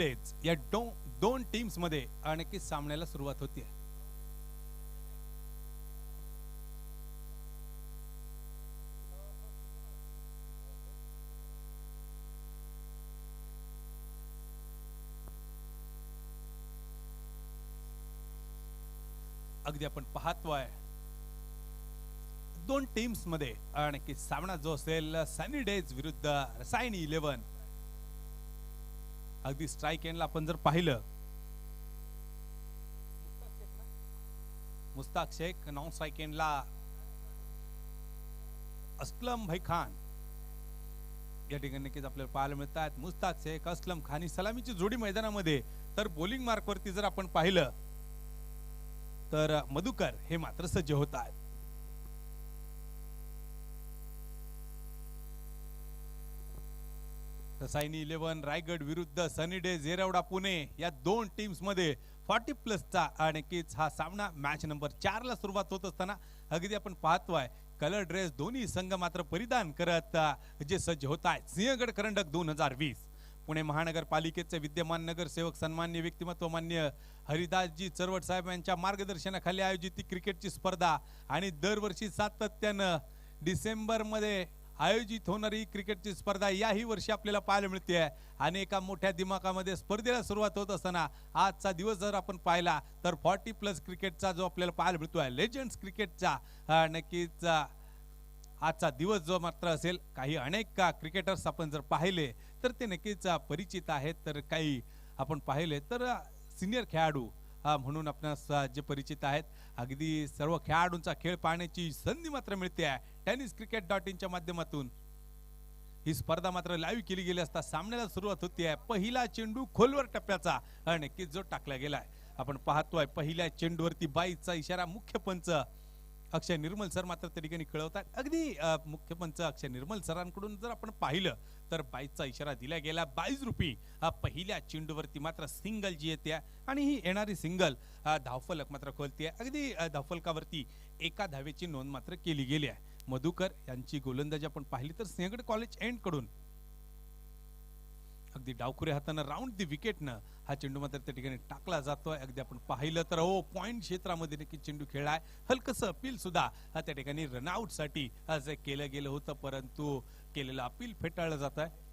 तेच या दोन टीम्स मध्ये आणखी सामन्याला सुरुवात होती. अगदी आपण पाहतोय दोन टीम्स मध्ये आणखी सामना जो असेल सनी डेज विरुद्ध रसायनी 11. अगदी स्ट्राइक एंडला आपण जर पाहिलं मुस्ताक शेख, नॉन स्ट्राइक एंडला असलम भाई खान या ठिकाणी नक्कीच आपल्याला पाहायला मिळतात. मुस्ताक शेख, असलम खान ही सलामीची जोडी मैदानामध्ये. तर बॉलिंग मार्कवरती जर आपण पाहिलं तर मधुकर हे मात्र सज्ज होत आहेत. रसायनी 11 रायगड विरुद्ध सनी डेज येरवडा पुणे या दोन टीम्स मध्ये 40+ आणखीच हा सामना मॅच नंबर 4 ला सुरुवात होत असताना अगदी आपण पाहतोय कलर ड्रेस दोन्ही संघ मात्र परिधान करत जे सज्ज होत आहेत. सिंहगड करंडक 2020 पुणे महानगरपालिकेचे विद्यमान नगरसेवक सन्मान्य व्यक्तिमत्व मान्य हरिदासजी चरवट साहेब यांच्या मार्गदर्शनाखाली आयोजित क्रिकेटची स्पर्धा आणि दरवर्षी सातत्यानं डिसेंबर मध्ये आयोजित होणारी क्रिकेटची स्पर्धा याही वर्षी आपल्याला पाहायला मिळते आहे. आणि एका मोठ्या दिमागामध्ये स्पर्धेला सुरुवात होत असताना आजचा दिवस जर आपण पाहिला तर 40+ क्रिकेटचा जो आपल्याला पाहायला मिळतोय लेजंड्स क्रिकेटचा नक्कीच आजचा दिवस जो मात्र असेल. काही अनेक क्रिकेटर्स आपण जर पाहिले तर ते नक्कीच परिचित आहेत, तर काही आपण पाहिले तर सिनियर खेळाडू म्हणून आपणास जे परिचित आहेत. अगदी सर्व खेळाडूंचा खेळ पाहण्याची संधी मात्र मिळते आहे tenniscricket.in च्या माध्यमातून. ही स्पर्धा मात्र लाईव्ह केली गेली असता सामन्याला सुरुवात होती आहे. पहिला चेंडू खोलवर टप्प्याचा नक्कीच जो टाकला गेलाय. आपण पाहतोय पहिल्या चेंडूवरती 22चा इशारा मुख्य पंच अक्षय निर्मल सर मात्र त्या ठिकाणी कळवतात. अगदी मुख्य पंच अक्षय निर्मल सरांकडून जर आपण पाहिलं तर 22चा इशारा दिला गेला. 22 रुपये पहिल्या चेंडूवरती मात्र सिंगल जी येते आणि ही येणारी सिंगल धावफलक मात्र खोलते. अगदी धावफलकावरती एका धावेची नोंद मात्र केली गेली आहे. मधुकर यांची गोलंदाजी आपण पाहिली तर सिंहगड कॉलेज एंड कडून अगदी डावखुऱ्या हाताने राऊंड दी विकेटनं हा चेंडू मात्र त्या ठिकाणी टाकला जातोय. अगदी आपण पाहिलं तर पॉइंट क्षेत्रामध्ये नक्की चेंडू खेळलाय. हलकस अपील सुद्धा त्या ठिकाणी रनआउट साठी जे केलं गेलं होतं, परंतु केलेलं अपील फेटाळलं जात आहे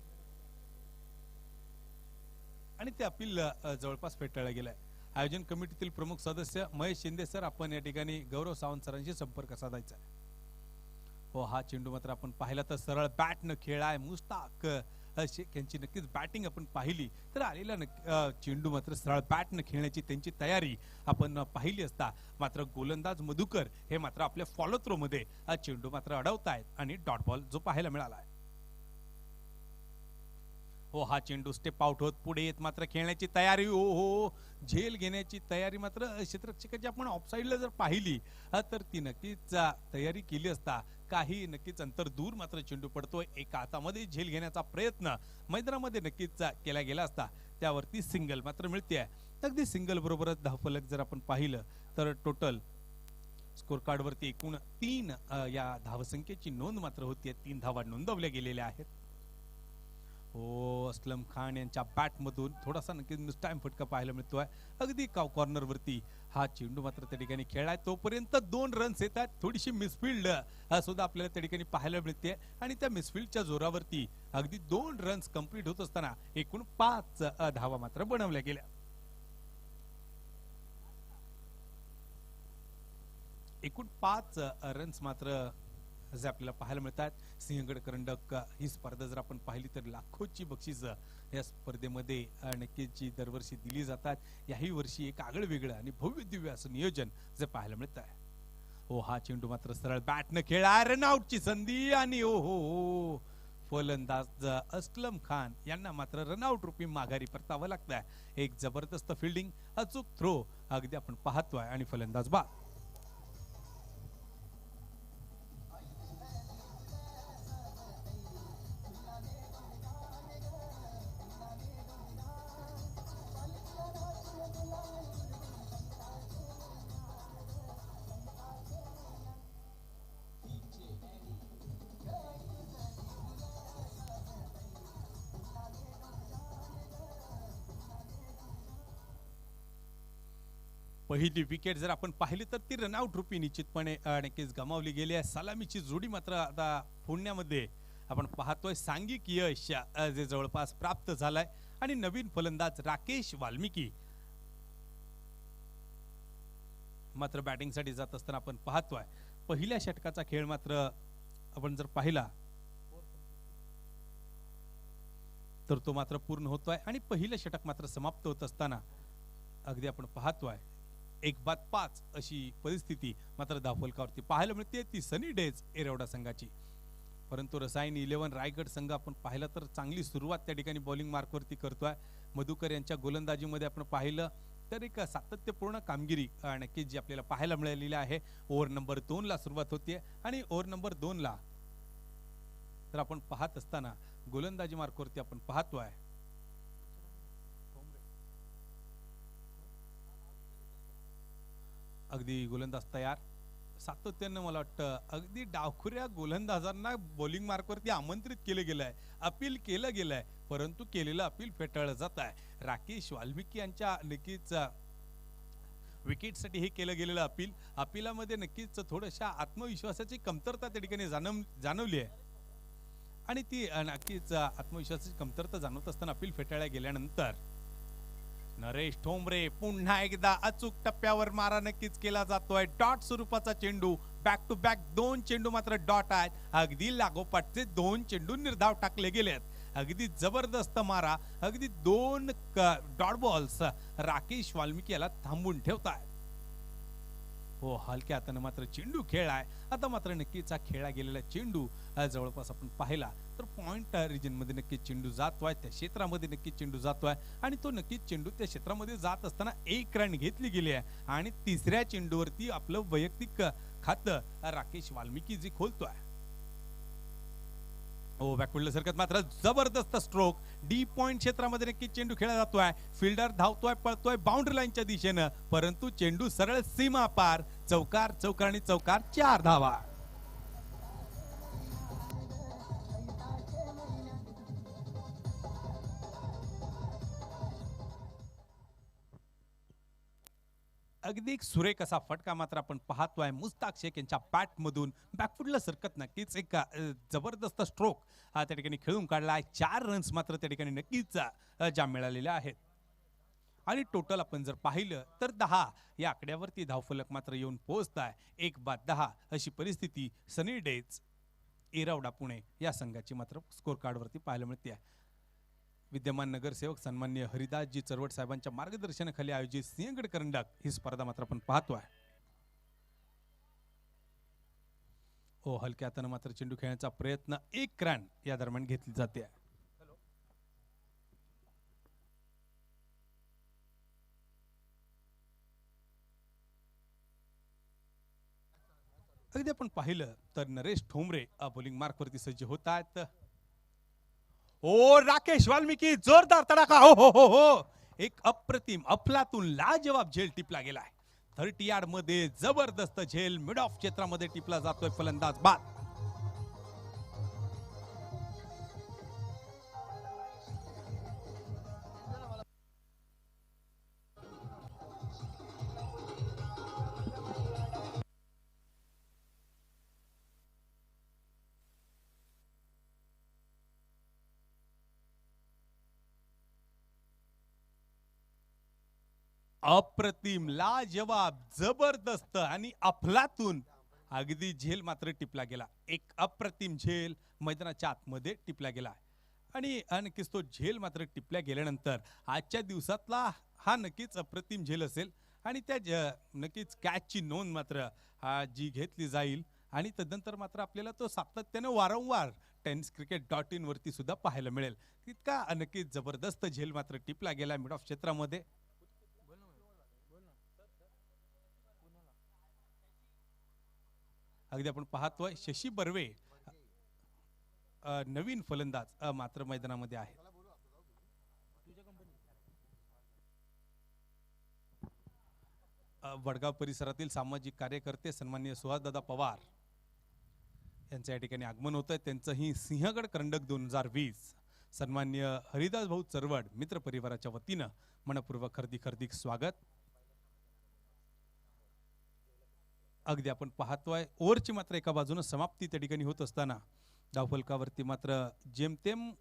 आणि ते अपील जवळपास फेटाळलं गेलंय. आयोजन कमिटीतील प्रमुख सदस्य महेश शिंदे सर, आपण या ठिकाणी गौरव सावंत सरांशी संपर्क साधायचा आहे. हो, हा चेंडू मात्र आपण पाहिला तर सरळ बॅट न खेळाय मुस्ताक शेख यांची नक्कीच बॅटिंग आपण पाहिली तर आलेला चेंडू मात्र सरळ बॅट न खेळण्याची त्यांची तयारी आपण पाहिली असता मात्र गोलंदाज मधुकर हे मात्र आपल्या फॉलो थ्रो मध्ये चेंडू मात्र अडवतायत आणि डॉट बॉल जो पाहायला मिळाला आहे. हो, हा चेंडू स्टेप आउट होत पुढे येत मात्र खेळण्याची तयारी. हो, झेल घेण्याची तयारी मात्र क्षेत्ररक्षकाची आपण ऑफसाईडला जर पाहिली तर ती नक्कीच तयारी केली असता काही नक्कीच अंतर दूर मात्र चेंडू पडतोय. एका हातामध्ये झेल घेण्याचा प्रयत्न मैदानामध्ये नक्कीच केला गेला असता त्यावरती सिंगल मात्र मिळते. अगदी सिंगल बरोबरच धावफलक जर आपण पाहिलं तर टोटल स्कोर कार्ड वरती एकूण 3 या धावसंख्येची नोंद मात्र होती. 3 धावा नोंदवल्या गेलेल्या आहेत. हो, असलम खान यांच्या बॅट मधून थोडासा नक्कीच मिसटाइम फटका पाहायला मिळतोय. अगदी कॉर्नर वरती हा चेंडू मात्र त्या ठिकाणी खेळलाय. तोपर्यंत 2 रन्स येतात. थोडीशी मिसफिल्ड सुद्धा आपल्याला त्या ठिकाणी पाहायला मिळते आणि त्या मिसफिल्डच्या जोरावरती अगदी 2 रन्स कंप्लीट होत असताना एकूण 5 धावा मात्र बनवल्या गेल्या. एकूण 5 रन्स मात्र जे आपल्याला पाहायला मिळतात. सिंहगड करंडक ही स्पर्धा जर आपण पाहिली तर लाखोची बक्षीस या स्पर्धेमध्ये नक्कीच जी दरवर्षी दिली जातात. याही वर्षी एक आगळं वेगळं आणि भव्य दिव्य असं नियोजन जे पाहायला मिळत आहे. हो, हा चेंडू मात्र सरळ बॅट न खेळा रनआउटची संधी आणि हो फलंदाज असलम खान यांना मात्र रनआउट रूपी माघारी परतावं लागतंय. एक जबरदस्त फिल्डिंग, अचूक थ्रो अगदी आपण पाहतोय आणि फलंदाज बाद. पहिली विकेट जर आपण पाहिली तर ती रनआउट रूपी निश्चितपणे नक्कीच गमावली गेली आहे. सलामीची जोडी मात्र आता फोडण्यामध्ये आपण पाहतोय सांघिक यश जे जवळपास प्राप्त झालंय आणि नवीन फलंदाज राकेश वाल्मिकी मात्र बॅटिंगसाठी जात असताना आपण पाहतोय. पहिल्या षटकाचा खेळ मात्र आपण जर पाहिला तर तो मात्र पूर्ण होतोय आणि पहिलं षटक मात्र समाप्त होत असताना अगदी आपण पाहतोय 1-5 अशी परिस्थिती मात्र धावफलकावरती पाहायला मिळते ती सनी डेज एरवडा संघाची. परंतु रसायन 11 रायगड संघ आपण पाहिलं तर चांगली सुरुवात त्या ठिकाणी बॉलिंग मार्कवरती करतोय. मधुकर यांच्या गोलंदाजीमध्ये आपण पाहिलं तर एक सातत्यपूर्ण कामगिरी नक्कीच जी आपल्याला पाहायला मिळालेली आहे. ओव्हर नंबर 2 ला सुरुवात होतीये आणि ओव्हर नंबर 2 ला तर आपण पाहत असताना गोलंदाजी मार्कवरती आपण पाहतोय अगदी गोलंदाज तयार. सातत्यानं मला वाटतं अगदी डावखुऱ्या गोलंदाजांना बॉलिंग मार्कवरती आमंत्रित केलं गेलंय, अपील केलं गेलंय, परंतु केलेलं अपील फेटाळलं जात आहे. राकेश वाल्मिकी यांच्या नक्कीच विकेटसाठी हे केलं गेलेलं अपिलामध्ये नक्कीच थोड्याशा आत्मविश्वासाची कमतरता त्या ठिकाणी जाणवली आहे आणि ती नक्कीच आत्मविश्वासाची कमतरता जाणवत असताना अपील फेटाळल्या गेल्यानंतर नरेश ठोंबरे पुन्हा एकदा अचूक टप्प्यावर मारा नक्कीच केला जातोय. डॉट स्वरूपाचा चेंडू, बॅक टू बॅक 2 चेंडू मात्र डॉट आहेत. अगदी लागोपाठचे 2 चेंडू निर्धाव टाकले गेलेत. अगदी जबरदस्त मारा, अगदी 2 डॉट बॉल्स राकेश वाल्मिकी याला थांबून ठेवताय. हो, हलक्या हाताने मात्र चेंडू खेळलाय. आता मात्र नक्कीच हा खेळला गेलेला चेंडू जवळपास आपण पाहिला तर पॉइंट रिजन मध्ये नक्कीच चेंडू जातोय, त्या क्षेत्रामध्ये नक्कीच चेंडू जातोय आणि तो नक्कीच चेंडू त्या क्षेत्रामध्ये जात असताना 1 रन घेतली गेली आहे आणि तिसऱ्या चेंडूवरती आपलं वैयक्तिक खातं राकेश वाल्मिकी जी खोलतोय. हो, बॅकवर्डला सरकत मात्र जबरदस्त स्ट्रोक, डीप पॉइंट क्षेत्रामध्ये नक्कीच चेंडू खेळला जातोय. फिल्डर धावतोय, पळतोय बाउंड्री लाईनच्या दिशेनं, परंतु चेंडू सरळ सीमा पार, चौकार चौकार आणि चौकार, 4 धावा. अगदी सुरेख असा फटका मात्र आपण पाहतोय. मुस्ताक शेख यांच्या बॅट मधून बॅकफुटला सरकत नक्कीच एक जबरदस्त स्ट्रोक हा त्या ठिकाणी खेळून काढलाय. 4 रन्स मात्र त्या ठिकाणी नक्कीच जाम मिळालेले आहेत आणि टोटल आपण जर पाहिलं तर 10 या आकड्यावरती धावफलक मात्र येऊन पोहोचताय. 1-10 अशी परिस्थिती सनी डेज एरवडा पुणे या संघाची मात्र स्कोर कार्ड वरती पाहायला मिळते. विद्यमान नगरसेवक सन्मान्य हरिदासजी चरवट साहेबांच्या मार्गदर्शनाखाली आयोजित सिंहगड करंडक ही स्पर्धा मात्र आपण पाहतोय. हो, हलक्या हाताने मात्र चेंडू खेळण्याचा प्रयत्न 1 रन या दरम्यान घेतली जाते. अगदी आपण पाहिलं तर नरेश ठोंबरे बॉलिंग मार्क वरती सज्ज होत आहेत. ओ, राकेश वाल्मिकी जोरदार तडाखा. हो हो हो हो, एक अप्रतिम अफलातून लाजवाब झेल टिपला गेलाय. 30 यार्ड मध्ये जबरदस्त झेल मिड ऑफ क्षेत्रामध्ये टिपला जातोय फलंदाज बाद. अप्रतिम लाजवाब जबरदस्त आणि अफलातून अगदी झेल मात्र टिपला गेला. एक अप्रतिम झेल मैदानाच्या आतमध्ये टिपला गेला आणि नक्कीच तो झेल मात्र टिपल्या गेल्यानंतर आजच्या दिवसातला हा नक्कीच अप्रतिम झेल असेल आणि त्या नक्कीच कॅचची नोंद मात्र जी घेतली जाईल आणि तदनंतर मात्र आपल्याला तो सातत्याने वारंवार tenniscricket.in वरती सुद्धा पाहायला मिळेल. तितका नक्कीच जबरदस्त झेल मात्र टिपला गेला मिड ऑफ क्षेत्रामध्ये. अगदी आपण पाहतोय शशी बर्वे नवीन फलंदाज मात्र मैदानामध्ये आहे. वडगाव परिसरातील सामाजिक कार्यकर्ते सन्माननीय सुहासदादा पवार यांच्या या ठिकाणी आगमन होत आहे. त्यांचंही सिंहगड करंडक 2020 सन्माननीय हरिदास भाऊ चरवड मित्र परिवाराच्या वतीनं मनपूर्वक हार्दिक स्वागत. अगदी आपण पाहतोय ओव्हरची मात्र एका बाजूने समाप्ती त्या ठिकाणी होत असताना धावफलकावरती मात्र जेमतेम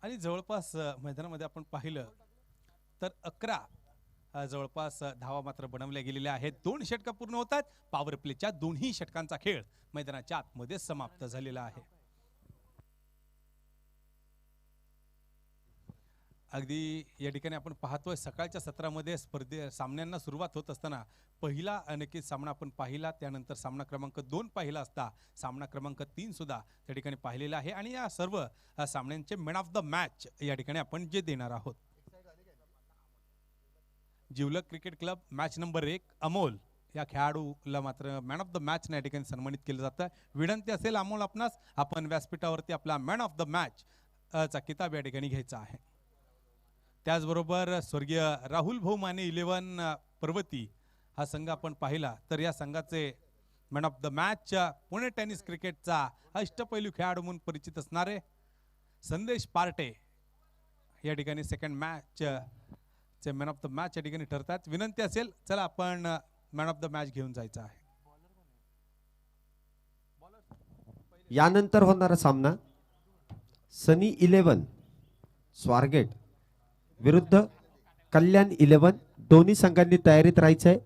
आणि जवळपास मैदानामध्ये आपण पाहिलं तर 11 जवळपास धावा मात्र बनवल्या गेलेल्या आहेत. 2 षटका पूर्ण होतात. पॉवर प्लेच्या दोन्ही षटकांचा खेळ मैदानाच्या आतमध्ये समाप्त झालेला आहे. अगदी या ठिकाणी आपण पाहतोय सकाळच्या सत्रामध्ये सामन्यांना सुरुवात होत असताना पहिला नक्कीच सामना आपण पाहिला, त्यानंतर सामना क्रमांक 2 पाहिला असता सामना क्रमांक 3 सुद्धा त्या ठिकाणी पाहिलेला आहे आणि या सर्व सामन्यांचे मॅन ऑफ द मॅच या ठिकाणी आपण जे देणार आहोत. जिवलग cricket club match number 1 Amol या खेळाडूला मात्र मॅन ऑफ द मॅच या ठिकाणी सन्मानित केलं जातं. विनंती असेल अमोल आपणास आपण व्यासपीठावरती आपला मॅन ऑफ द मॅच चा किताब या ठिकाणी घ्यायचा आहे. त्याचबरोबर स्वर्गीय राहुल भाऊ माने 11 पर्वती हा संघ आपण पाहिला तर या संघाचे man of the match Pune tennis क्रिकेटचा अष्टपैलू खेळाडू म्हणून परिचित असणारे संदेश पार्टे या ठिकाणी सेकंड मॅच चे मॅन ऑफ द मॅच या ठिकाणी ठरतात. विनंती असेल चला आपण मॅन ऑफ द मॅच घेऊन जायचं आहे. यानंतर होणारा सामना सनी 11 स्वारगेट विरुद्ध कल्याण 11. दोन्ही संघांनी तयारीत राहायचंय.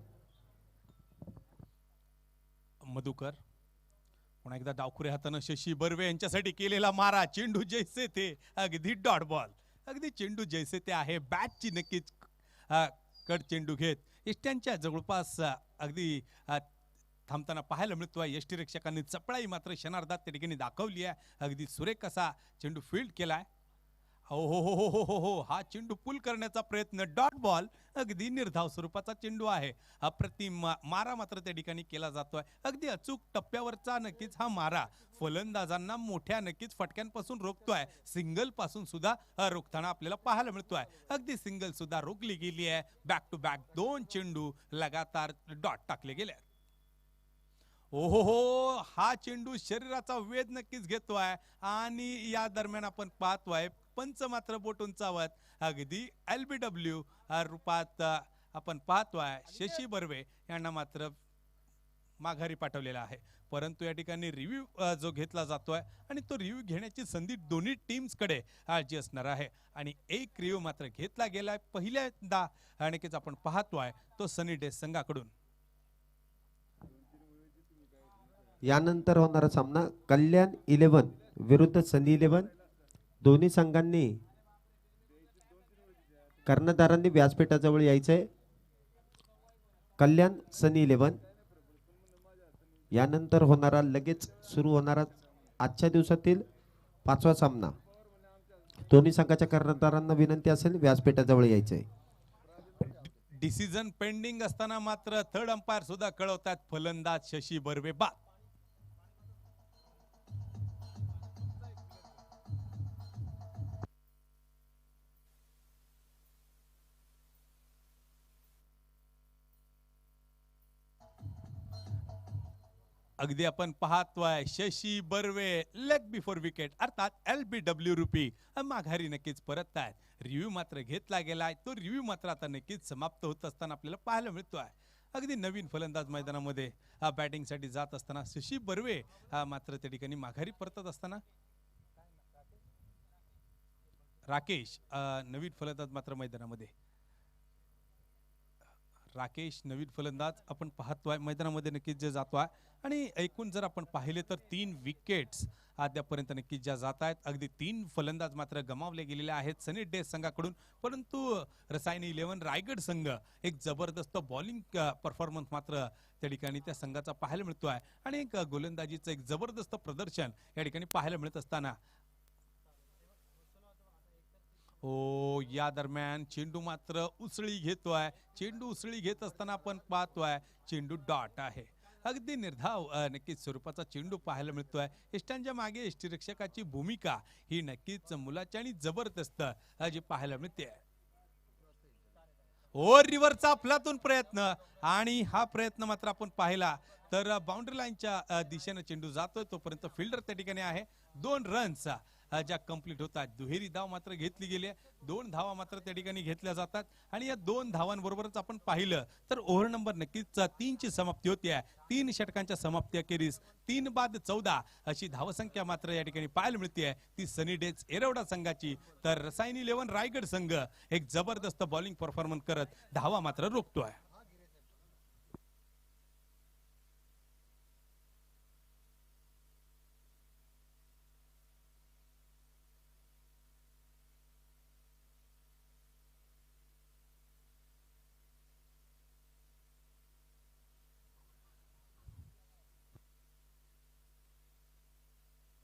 मधुकर पुन्हा एकदा डावखुरे हातानं शशी बर्वे यांच्यासाठी केलेला मारा. चेंडू जैसे ते अगदी डॉट बॉल, अगदी चेंडू जैसे ते आहे. बॅटची नक्कीच कट चेंडू घेत इष्ट्यांच्या जवळपास अगदी थांबताना पाहायला मिळतोय. यष्टी रक्षकांनी चपळाई मात्र क्षणार्धात त्या ठिकाणी दाखवली आहे. अगदी सुरेख असा चेंडू फील्ड केलाय. हो हो हो हो हो हो हो हा चेंडू पुल करण्याचा प्रयत्न, डॉट बॉल, अगदी निर्धाव स्वरूपाचा चेंडू आहे. अप्रतिम मारा मात्र त्या ठिकाणी केला जातोय. अगदी अचूक टप्प्यावरचा नक्कीच हा मारा फलंदाजांना मोठ्या नक्कीच फटक्यांपासून रोखतोय. सिंगल पासून सुद्धा रोखताना आपल्याला पाहायला मिळतोय. अगदी सिंगल सुद्धा रोखली गेली आहे. बॅक टू बॅक 2 चेंडू लगातार डॉट टाकले गेले. ओहो हो हा चेंडू शरीराचा वेध नक्कीच घेतोय आणि या दरम्यान आपण पाहतोय पंच मात्र बोट उंचावत अगदी LBW रूपात आपण पाहतोय शशी बर्वे यांना मात्र माघारी पाठवलेला आहे. परंतु या ठिकाणी रिव्ह्यू जो घेतला जातोय आणि तो रिव्ह्यू घेण्याची संधी दोन्ही टीम्सकडे जी असणार आहे आणि एक रिव्ह्यू मात्र घेतला गेलाय पहिल्यांदा आणखीच आपण पाहतोय तो सनी डे संघाकडून. यानंतर होणारा सामना कल्याण 11 विरुद्ध सनी 11. दोन्ही संघांनी कर्णधारांनी व्यासपीठाजवळ यायचंय. कल्याण सनी 11. यानंतर होणारा लगेच सुरू होणारा आजच्या दिवसातील 5वा सामना. दोन्ही संघाच्या कर्णधारांना विनंती असेल व्यासपीठाजवळ यायचंय. डिसिजन पेंडिंग असताना मात्र थर्ड अंपायर सुद्धा कळवतात फलंदाज शशी बर्वे बाद. अगदी आपण पाहतोय Shashi Barve leg before wicket अर्थात LBW रूपी माघारी नक्कीच परत आहेत. रिव्ह्यू मात्र घेतला गेलाय. तो रिव्ह्यू मात्र आता नक्कीच समाप्त होत असताना आपल्याला पाहायला मिळतोय. अगदी नवीन फलंदाज मैदानामध्ये बॅटिंगसाठी जात असताना शशी बर्वे मात्र त्या ठिकाणी माघारी परतत असताना राकेश नवीन फलंदाज मात्र मैदानामध्ये. राकेश नवीन फलंदाज आपण पाहतोय मैदानामध्ये नक्कीच जे जातोय आणि एकूण जर आपण पाहिले तर 3 विकेट्स अद्यापर्यंत नक्कीच ज्या जात आहेत. अगदी 3 फलंदाज मात्र गमावले गेलेले आहेत सनी डे संघाकडून. परंतु रसायनी 11 रायगड संघ एक जबरदस्त बॉलिंग परफॉर्मन्स मात्र त्या ठिकाणी त्या संघाचा पाहायला मिळतोय आणि एक गोलंदाजीचं एक जबरदस्त प्रदर्शन या ठिकाणी पाहायला मिळत असताना या दरम्यान चेंडू मात्र उसळी घेतोय. चेंडू उसळी घेत असताना आपण पाहतोय चेंडू डॉट आहे. अगदी निर्धाव नक्कीच स्वरूपाचा चेंडू पाहायला मिळतोय. इष्टांच्या मागे यष्टीरक्षकाची भूमिका ही नक्कीच मुलाची आणि जबरदस्त जी पाहायला मिळते. रिव्हरचा अफलातून प्रयत्न आणि हा प्रयत्न मात्र आपण पाहिला तर बाउंड्री लाईनच्या दिशेने चेंडू जातोय. तोपर्यंत फिल्डर त्या ठिकाणी आहे. 2 रन्स ज्या कंप्लीट होतात. दुहेरी धाव मात्र घेतली गेली आहे. 2 धावा मात्र त्या ठिकाणी घेतल्या जातात आणि या 2 धावांबरोबरच आपण पाहिलं तर ओव्हर नंबर नक्कीच 3 ची समाप्ती होती. 3 षटकांच्या समाप्ती अखेरीस 3 बाद 14 अशी धावसंख्या मात्र या ठिकाणी पाहायला मिळते. ती सनी डेज एरवडा संघाची. तर रसायन 11 रायगड संघ एक जबरदस्त बॉलिंग परफॉर्मन्स करत धावा मात्र रोखतोय.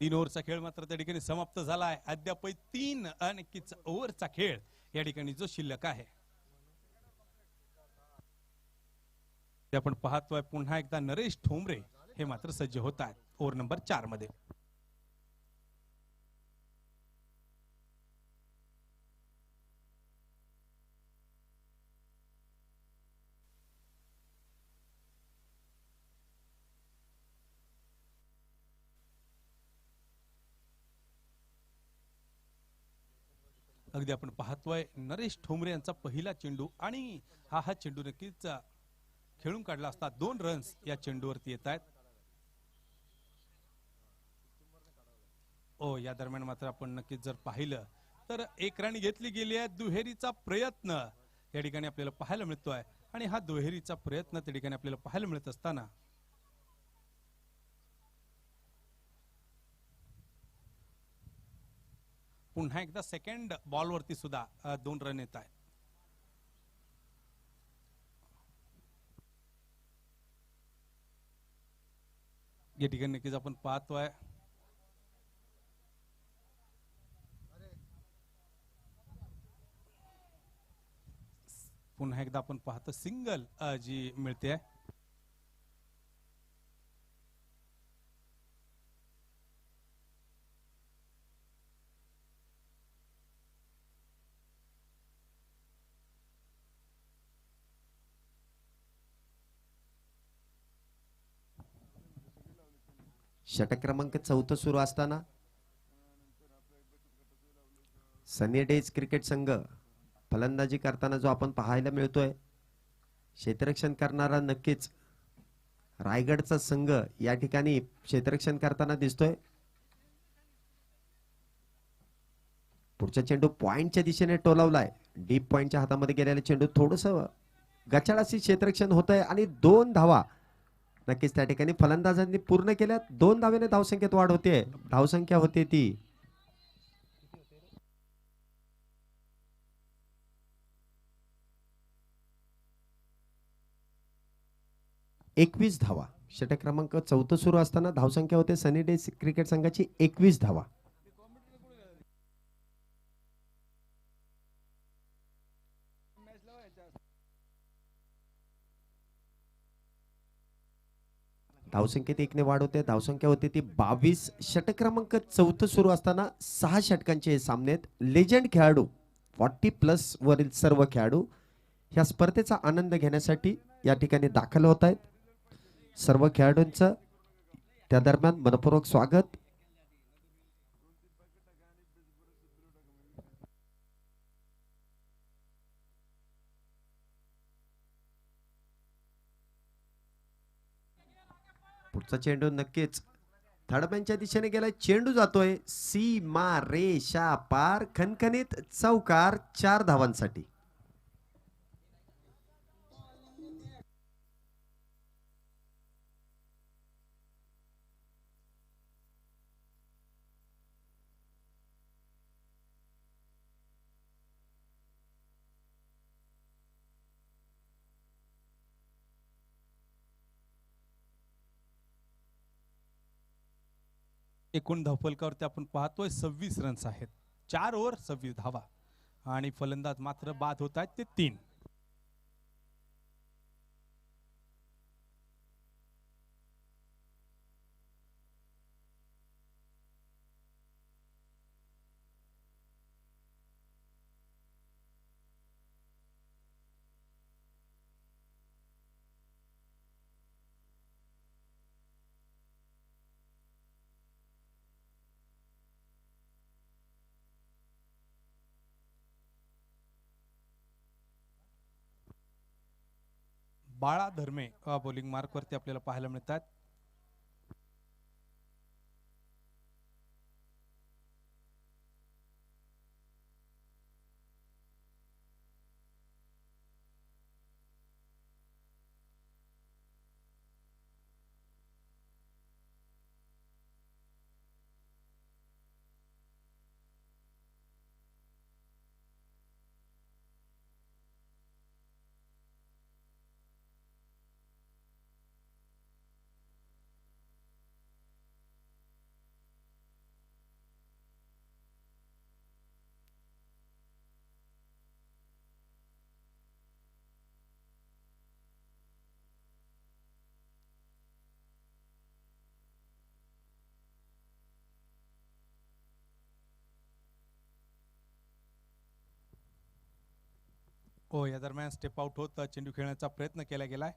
तीन ओव्हरचा खेळ मात्र त्या ठिकाणी समाप्त झाला आहे. अद्याप 3 नक्कीच ओव्हरचा खेळ या ठिकाणी जो शिल्लक आहे. ते आपण पाहतोय पुन्हा एकदा नरेश ठोंबरे हे मात्र सज्ज होत आहेत ओव्हर नंबर 4 मध्ये. अगदी आपण पाहतोय नरेश ठोंबरे यांचा पहिला चेंडू आणि हा चेंडू नक्कीच खेळून काढला असता 2 रन्स या चेंडूवरती येत आहेत. या दरम्यान मात्र आपण नक्कीच जर पाहिलं तर 1 रन घेतली गेली आहे. दुहेरीचा प्रयत्न या ठिकाणी आपल्याला पाहायला मिळतोय आणि हा दुहेरीचा प्रयत्न त्या ठिकाणी आपल्याला पाहायला मिळत असताना पुन्हा एकदा सेकंड बॉलवरती सुद्धा 2 रन येत आहेत. या ठिकाणी नक्कीच आपण पाहतोय पुन्हा एकदा आपण पाहतो सिंगल जी मिळते. षटक क्रमांक 4 सुरू असताना सनी डेज क्रिकेट संघ फलंदाजी करताना जो आपण पाहायला मिळतोय क्षेत्ररक्षण करणारा नक्कीच रायगडचा संघ या ठिकाणी क्षेत्ररक्षण करताना दिसतोय. पुढचा चेंडू पॉइंटच्या दिशेने टोलावलाय. डीप पॉइंटच्या हातामध्ये गेलेला चेंडू थोडस गचाळाशी क्षेत्ररक्षण होत आहे आणि 2 धावा नक्कीच त्या ठिकाणी फलंदाजांनी पूर्ण केल्या. 2 धावेने धावसंख्येत वाढ होते. धावसंख्या होते ती 21 धावा. षटक क्रमांक 4 सुरू असताना धावसंख्या होते सनी डेज क्रिकेट संघाची 21 धावा. धावसंख्येत 1 ने वाढ होते. धावसंख्या होती ती 22. षटक क्रमांक 4 सुरू असताना 6 षटकांचे हे सामनेत लेजंड खेळाडू 40+ वरील सर्व खेळाडू ह्या स्पर्धेचा आनंद घेण्यासाठी या ठिकाणी दाखल होत आहेत. सर्व खेळाडूंचं त्या दरम्यान मनपूर्वक स्वागत. पुढचा चेंडू नक्कीच थर्डमॅनच्या दिशेने गेलाय. चेंडू जातोय सीमा रेषा पार. खणखणीत चौकार 4 धावांसाठी. एकूण धावफलकावरती आपण पाहतोय 26 रन्स आहेत. 4 ओव्हर 26 धावा आणि फलंदाज मात्र बाद होत आहेत ते 3. बाळा धर्मे बॉलिंग मार्क वरती आपल्याला पाहायला मिळतात. या दरम्यान स्टेप आउट होत चेंडू खेळण्याचा प्रयत्न केला गेलाय.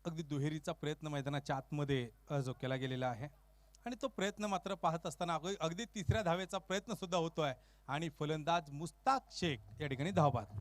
अगदी दुहेरीचा प्रयत्न मैदानाच्या आतमध्ये जो केला गेलेला आहे आणि तो प्रयत्न मात्र पाहत असताना अगदी तिसऱ्या धावेचा प्रयत्न सुद्धा होतोय आणि फलंदाज मुस्ताक शेख या ठिकाणी धावबाद.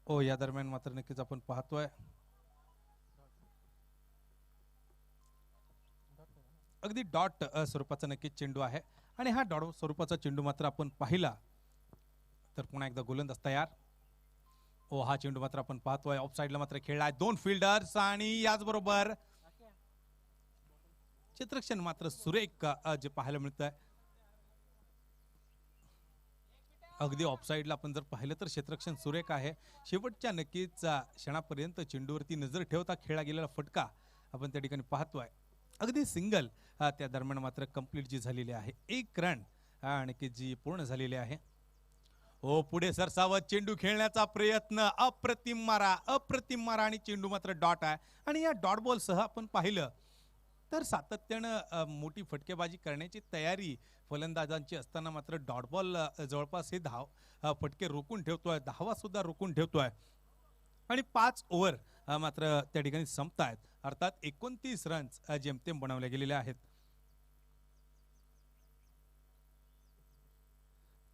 या दरम्यान मात्र नक्कीच आपण पाहतोय अगदी डॉट स्वरूपाचा नक्कीच चेंडू आहे आणि हा डॉट स्वरूपाचा चेंडू मात्र आपण पाहिला तर पुन्हा एकदा गोलंदाज तयार. हा चेंडू मात्र आपण पाहतोय ऑफ साइडला मात्र खेळलाय दोन फिल्डर्स आणि याचबरोबर चित्रक्षण मात्र सुरेख जे पाहायला मिळत आहे. अगदी ऑफसाईडला आपण जर पाहिलं तर क्षेत्ररक्षण सुरेख आहे. शेवटच्या नक्कीच क्षणापर्यंत चेंडूवरती नजर ठेवता खेळला गेलेला फटका आपण त्या ठिकाणी पाहतोय. अगदी सिंगल त्या दरम्यान मात्र कंप्लीट जी झालेली आहे 1 रन आणि जी पूर्ण झालेली आहे. पुढे सरसावत चेंडू खेळण्याचा प्रयत्न अप्रतिम मारा आणि चेंडू मात्र डॉट आहे आणि या डॉट बॉल सह आपण पाहिलं तर सातत्यानं मोठी फटकेबाजी करण्याची तयारी फलंदाजांची असताना मात्र डॉट बॉल जवळपास हे फटके रोखून ठेवतोय, धावा सुद्धा रोखून ठेवतोय आणि 5 ओव्हर मात्र त्या ठिकाणी संपतायत. अर्थात 29 रन्स जेमतेम बनवले गेलेले आहेत.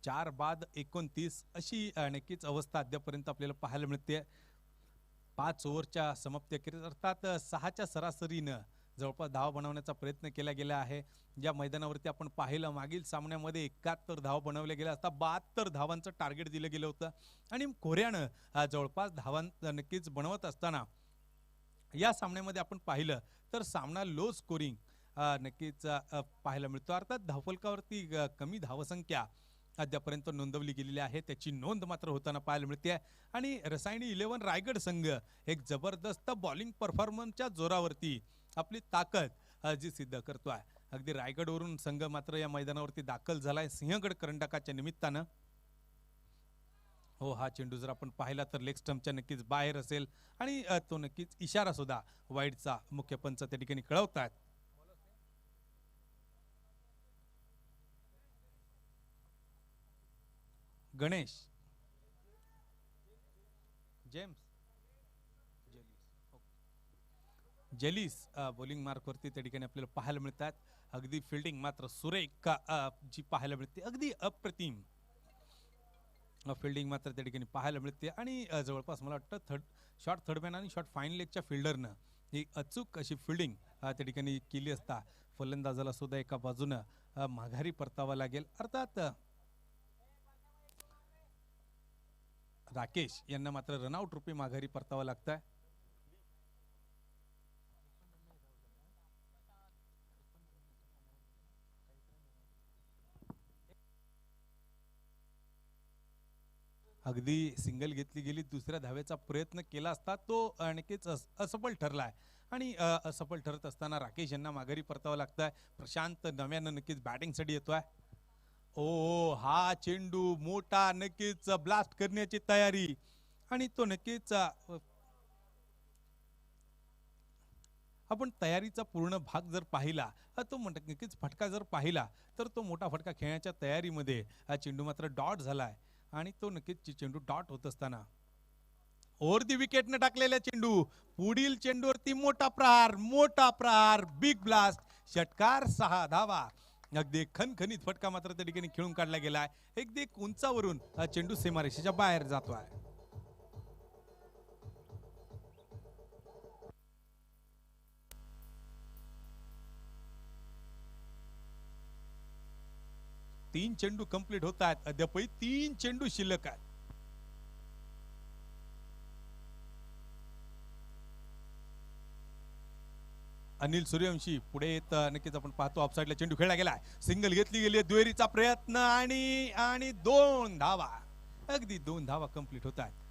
4 बाद 29 अशी नक्कीच अवस्था अद्यापर्यंत आपल्याला पाहायला मिळते. 5 ओव्हरच्या समाप्तीअखेरीस अर्थात 6च्या सरासरीनं जवळपास धावा बनवण्याचा प्रयत्न केला गेला आहे. ज्या मैदानावरती आपण पाहिलं मागील सामन्यामध्ये 71 धावा बनवल्या गेल्या असता 72 धावांचं टार्गेट दिलं गेलं होतं आणि कोऱ्यानं जवळपास धावा नक्कीच बनवत असताना या सामन्यामध्ये आपण पाहिलं तर सामना लो स्कोरिंग नक्कीच पाहायला मिळतो. अर्थात धावफलकावरती कमी धावसंख्या अद्यापर्यंत नोंदवली गेलेली आहे त्याची नोंद मात्र होताना पाहायला मिळते आणि रसायनी 11 रायगड संघ एक जबरदस्त बॉलिंग परफॉर्मन्सच्या जोरावरती आपली ताकद जी सिद्ध करतोय. अगदी रायगडवरून संघ मात्र या मैदानावरती दाखल झालाय सिंहगड करंडकाच्या निमित्तानं. हा चेंडू जर आपण पाहिला तर लेग स्टंपच्या नक्कीच बाहेर असेल आणि तो नक्कीच इशारा सुद्धा वाईडचा मुख्य पंच त्या ठिकाणी कळवतात. गणेश जेम्स जेलिस बॉलिंग मार्कवरती त्या ठिकाणी आपल्याला पाहायला मिळतात. अगदी फिल्डिंग मात्र सुरेख जी पाहायला मिळते, अगदी अप्रतिम फिल्डिंग मात्र त्या ठिकाणी पाहायला मिळते. आणि जवळपास मला वाटतं शॉर्ट थर्डमॅन आणि शॉर्ट फाईन लेगच्या फिल्डरनं ही अचूक अशी फिल्डिंग त्या ठिकाणी केली असता फलंदाजाला सुद्धा एका बाजूनं माघारी परतावा लागेल. अर्थात राकेश यांना मात्र रनआउट रूपी माघारी परतावा लागतंय. अगदी सिंगल घेतली गेली, दुसऱ्या धावेचा प्रयत्न केला असता तो नक्कीच असफल ठरलाय. आणि असफल ठरत असताना राकेश यांना माघारी परतावा लागतंय. प्रशांत नव्यानं नक्कीच बॅटिंगसाठी येतोय. ओ हा चेंडू मोठा, नक्कीच ब्लास्ट करण्याची तयारी. आणि तो नक्कीच आपण तयारीचा पूर्ण भाग जर पाहिला, तो नक्कीच फटका जर पाहिला तर तो मोठा फटका खेळण्याच्या तयारीमध्ये हा चेंडू मात्र डॉट झालाय. आणि तो नक्कीच चेंडू डॉट होत असताना ओव्हर दी विकेटने टाकलेला चेंडू, पुढील चेंडूवरती मोठा प्रहार, बिग ब्लास्ट, षटकार, 6 धावा. अगदी खणखणीत फटका मात्र त्या ठिकाणी खेळून काढला गेलाय. अगदी उंचावरून हा चेंडू सीमारेषेच्या बाहेर जातोय. तीन चेंडू कंप्लीट होत आहेत. अद्यापही 3 चेंडू शिल्लक आहेत. अनिल सूर्यवंशी पुढे येत नक्कीच आपण पाहतो. ऑफसाईडला चेंडू खेळला गेलाय, सिंगल घेतली गेली, दुहेरीचा प्रयत्न आणि 2 धावा. अगदी 2 धावा कंप्लीट होत आहेत.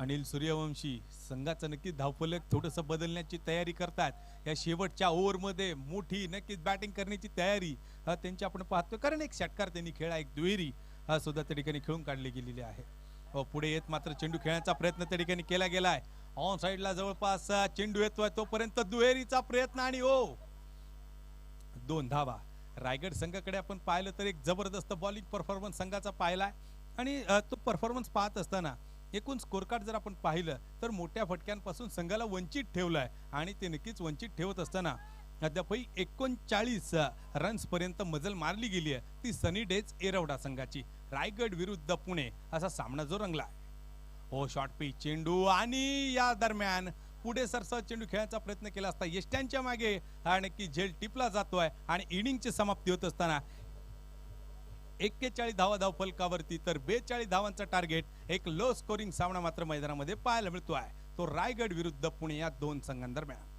अनिल सूर्यवंशी संघाचं नक्कीच धावफलक थोडस बदलण्याची तयारी करतात. या शेवटच्या ओव्हरमध्ये मोठी नक्कीच बॅटिंग करण्याची तयारी त्यांची आपण पाहतो. कारण एक षटकार त्यांनी खेळा, एक दुहेरी सुद्धा त्या ठिकाणी खेळून काढली गेलेली आहे. पुढे येत मात्र चेंडू खेळण्याचा प्रयत्न त्या ठिकाणी केला गेलाय. ऑन साइडला जवळपास चेंडू येतोय, तोपर्यंत दुहेरीचा प्रयत्न आणि 2 धावा. रायगड संघाकडे आपण पाहिलं तर एक जबरदस्त बॉलिंग परफॉर्मन्स संघाचा पाहिलाय. आणि तो परफॉर्मन्स पाहत असताना एकूण स्कोर कार्ड जर आपण पाहिलं तर मोठ्या फटक्यांपासून संघाला वंचित ठेवलाय. आणि ते नक्कीच वंचित ठेवत असताना अद्यापही 39 रन्स पर्यंत मजल मारली गेली आहे, ती सनी डेज एरवडा संघाची. रायगड विरुद्ध पुणे असा सामना जो रंगलाय. शॉर्ट पिच चेंडू, आणि या दरम्यान पुढे सरसह चेंडू खेळण्याचा प्रयत्न केला असता यष्ट्यांच्या मागे नक्की झेल टिपला जातोय. आणि इनिंगची समाप्ती होत असताना 41 धावा धाव फलकावरती, तर 42 धावांचा टार्गेट. एक लो स्कोरिंग सामना मात्र मैदानामध्ये पाहायला मिळतोय, तो रायगड विरुद्ध पुणे या 2 संघांदरम्यान.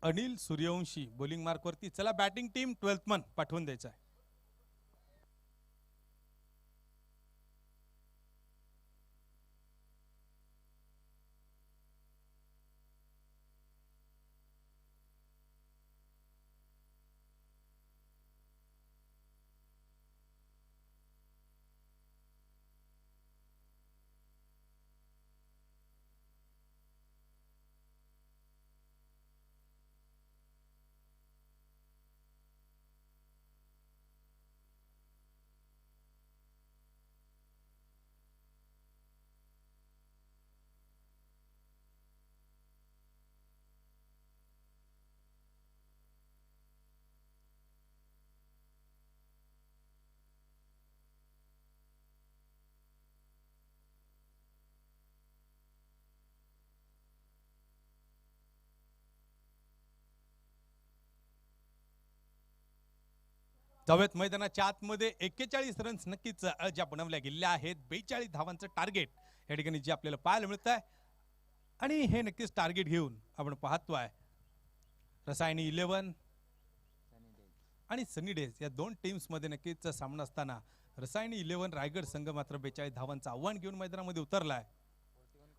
अनिल सूर्यवंशी बॉलिंग मार्कवरती. चला बॅटिंग टीम 12th मन पाठवून द्यायचा आहे. जाऊयात मैदानाच्या आतमध्ये. 41 रन्स नक्कीच ज्या बनवल्या गेलेल्या आहेत. 42 धावांचं टार्गेट या ठिकाणी जे आपल्याला पाहायला मिळत आहे. आणि हे नक्कीच टार्गेट घेऊन आपण पाहतोय रसायनी 11 आणि सनी डेज या दोन टीम्स मध्ये नक्कीच सामना असताना रसायनी 11 रायगड संघ मात्र 42 धावांचं आव्हान घेऊन मैदानामध्ये उतरलाय.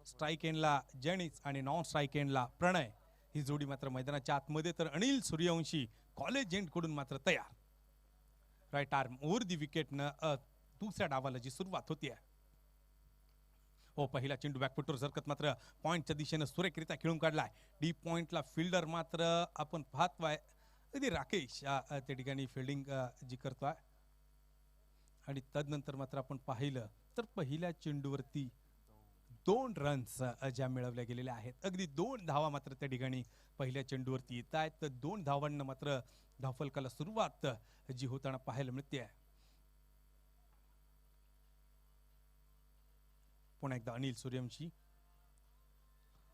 स्ट्राईक एंडला जेनिस आणि नॉन स्ट्राईक एंडला प्रणय ही जोडी मात्र मैदानाच्या आतमध्ये. तर अनिल सूर्यवंशी कॉलेज एंड कडून मात्र तयार. Right arm over the wicket न दुसऱ्या डावाला जी सुरुवात होती आहे. हो, पहिला चेंडू बॅकफुटवर सरकत मात्र पॉइंटच्या दिशेने सुरेखरित्या खेळून काढलाय. डीप पॉइंटला फिल्डर मात्र आपण पाहतोय अगदी राकेश त्या ठिकाणी फिल्डिंग जी करतोय. आणि तदनंतर मात्र आपण पाहिलं तर पहिल्या चेंडूवरती 2 रन्स ज्या मिळवल्या गेलेल्या आहेत. अगदी 2 धावा मात्र त्या ठिकाणी पहिल्या चेंडूवरती येत आहेत. तर 2 धावांना मात्र धावफलकाला सुरुवात जी होताना पाहायला मिळते आहे. पुन्हा एकदा अनिल सूर्यवंशी.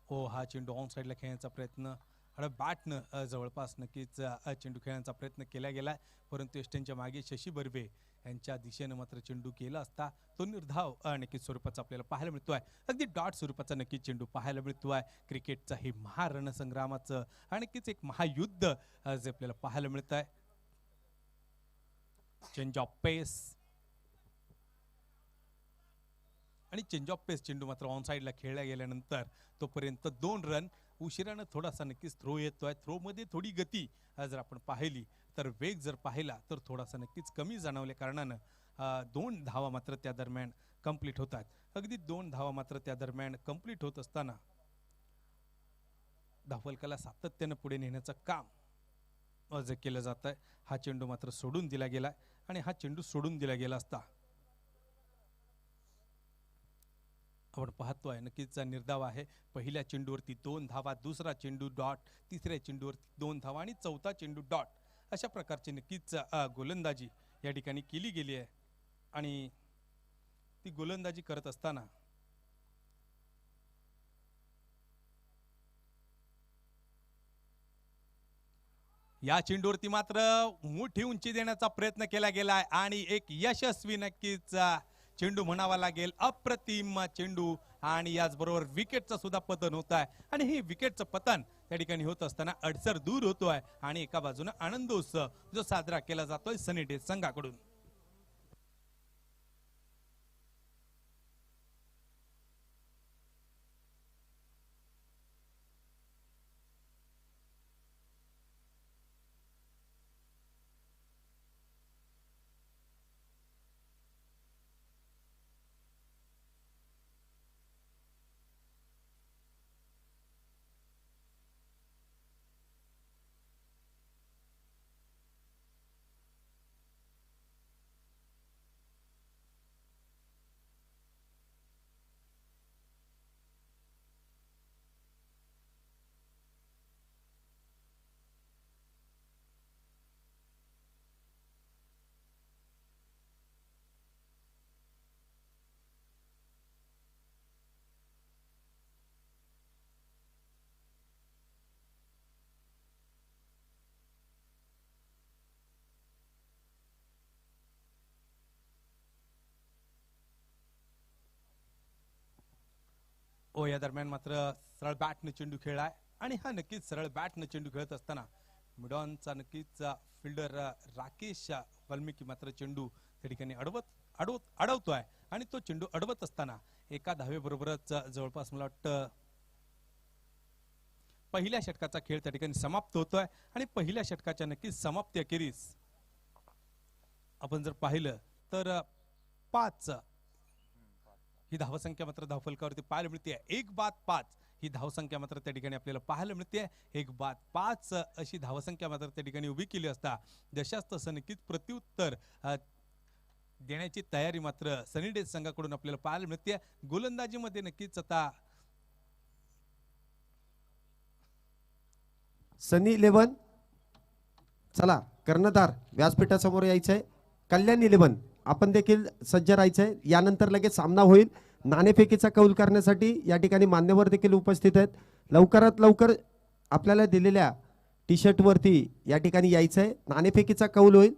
हो, हा चेंडू ऑन साईडला खेळण्याचा प्रयत्न आणि बॅटनं जवळपास नक्कीच चेंडू खेळण्याचा प्रयत्न केला गेलाय. परंतु एस्टनच्या मागे शशी बर्वे यांच्या दिशेनं मात्र चेंडू केला असता तो निर्धाव नक्कीच स्वरूपाचा आपल्याला पाहायला मिळतोय. अगदी डॉट स्वरूपाचा नक्कीच चेंडू पाहायला मिळतोय. क्रिकेटचा हे महारणसंग्रामाचं आणि नक्कीच एक महायुद्ध जे आपल्याला पाहायला मिळत आहे. चेंज ऑफ पेस आणि चेंज ऑफ पेस चेंडू मात्र ऑन साईडला खेळला गेल्यानंतर तोपर्यंत 2 रन. उशिरानं थोडासा नक्कीच थ्रो येतोय. थ्रो मध्ये थोडी गती जर आपण पाहिली तर वेग जर पाहिला तर थोडासा नक्कीच कमी जाणवल्या कारणानं 2 धावा मात्र त्या दरम्यान कंप्लीट होतात. अगदी 2 धावा मात्र त्या दरम्यान कंप्लीट होत असताना धावफलकाला सातत्यानं पुढे नेण्याचं काम जे केलं जात आहे. हा चेंडू मात्र सोडून दिला गेलाय आणि हा चेंडू सोडून दिला गेला असता आपण पाहतोय नक्कीच निर्धाव आहे. पहिल्या चेंडूवरती 2 धावा, दुसरा चेंडू डॉट, तिसऱ्या चेंडूवरती 2 धावा आणि चौथा चेंडू डॉट. अशा प्रकारची नक्कीच गोलंदाजी या ठिकाणी केली गेली आहे. आणि ती गोलंदाजी करत असताना या चेंडूवरती मात्र मोठी उंची देण्याचा प्रयत्न केला गेलाय आणि एक यशस्वी नक्कीच चेंडू म्हणावा लागेल. अप्रतिम चेंडू आणि याचबरोबर विकेटचं सुद्धा पतन होत आहे. आणि हे विकेटचं पतन त्या ठिकाणी होत असताना अडसर दूर होतोय आणि एका बाजूने आनंदोत्सव जो साजरा केला जातोय सनी डेज संघाकडून. ओ या दरम्यान मात्र सरळ बॅटने चेंडू खेळलाय. आणि हा नक्कीच सरळ बॅटनं चेंडू खेळत असताना मिडॉनचा नक्कीच फिल्डर राकेश वाल्मिकी मात्र चेंडू त्या ठिकाणी अडवतोय आणि तो चेंडू अडवत असताना एका धावेबरोबरच जवळपास मला वाटतं पहिल्या षटकाचा खेळ त्या ठिकाणी समाप्त होतोय आणि पहिल्या षटकाच्या नक्कीच समाप्ती अखेरीस आपण जर पाहिलं तर 5 ही धावसंख्या मात्र धावफलकावरती पाहायला मिळते. 1 बाद 5 ही धावसंख्या मात्र त्या ठिकाणी आपल्याला पाहायला मिळते. 1 बाद 5 अशी धावसंख्या मात्र त्या ठिकाणी उभी केली असता जशास तसं नक्कीच प्रत्युत्तर देण्याची तयारी मात्र सनी डेज संघाकडून आपल्याला पाहायला मिळते. गोलंदाजीमध्ये नक्कीच आता सनी 11 चला कर्णधार व्यासपीठासमोर यायचंय. कल्याण 11 आपण देखील सज्ज राहायचंय. यानंतर लगेच सामना होईल. नाणेफेकीचा कौल करण्यासाठी या ठिकाणी मान्यवर देखील उपस्थित आहेत. लवकरात लवकर आपल्याला दिलेल्या टी शर्ट वरती या ठिकाणी यायचंय. नाणेफेकीचा कौल होईल.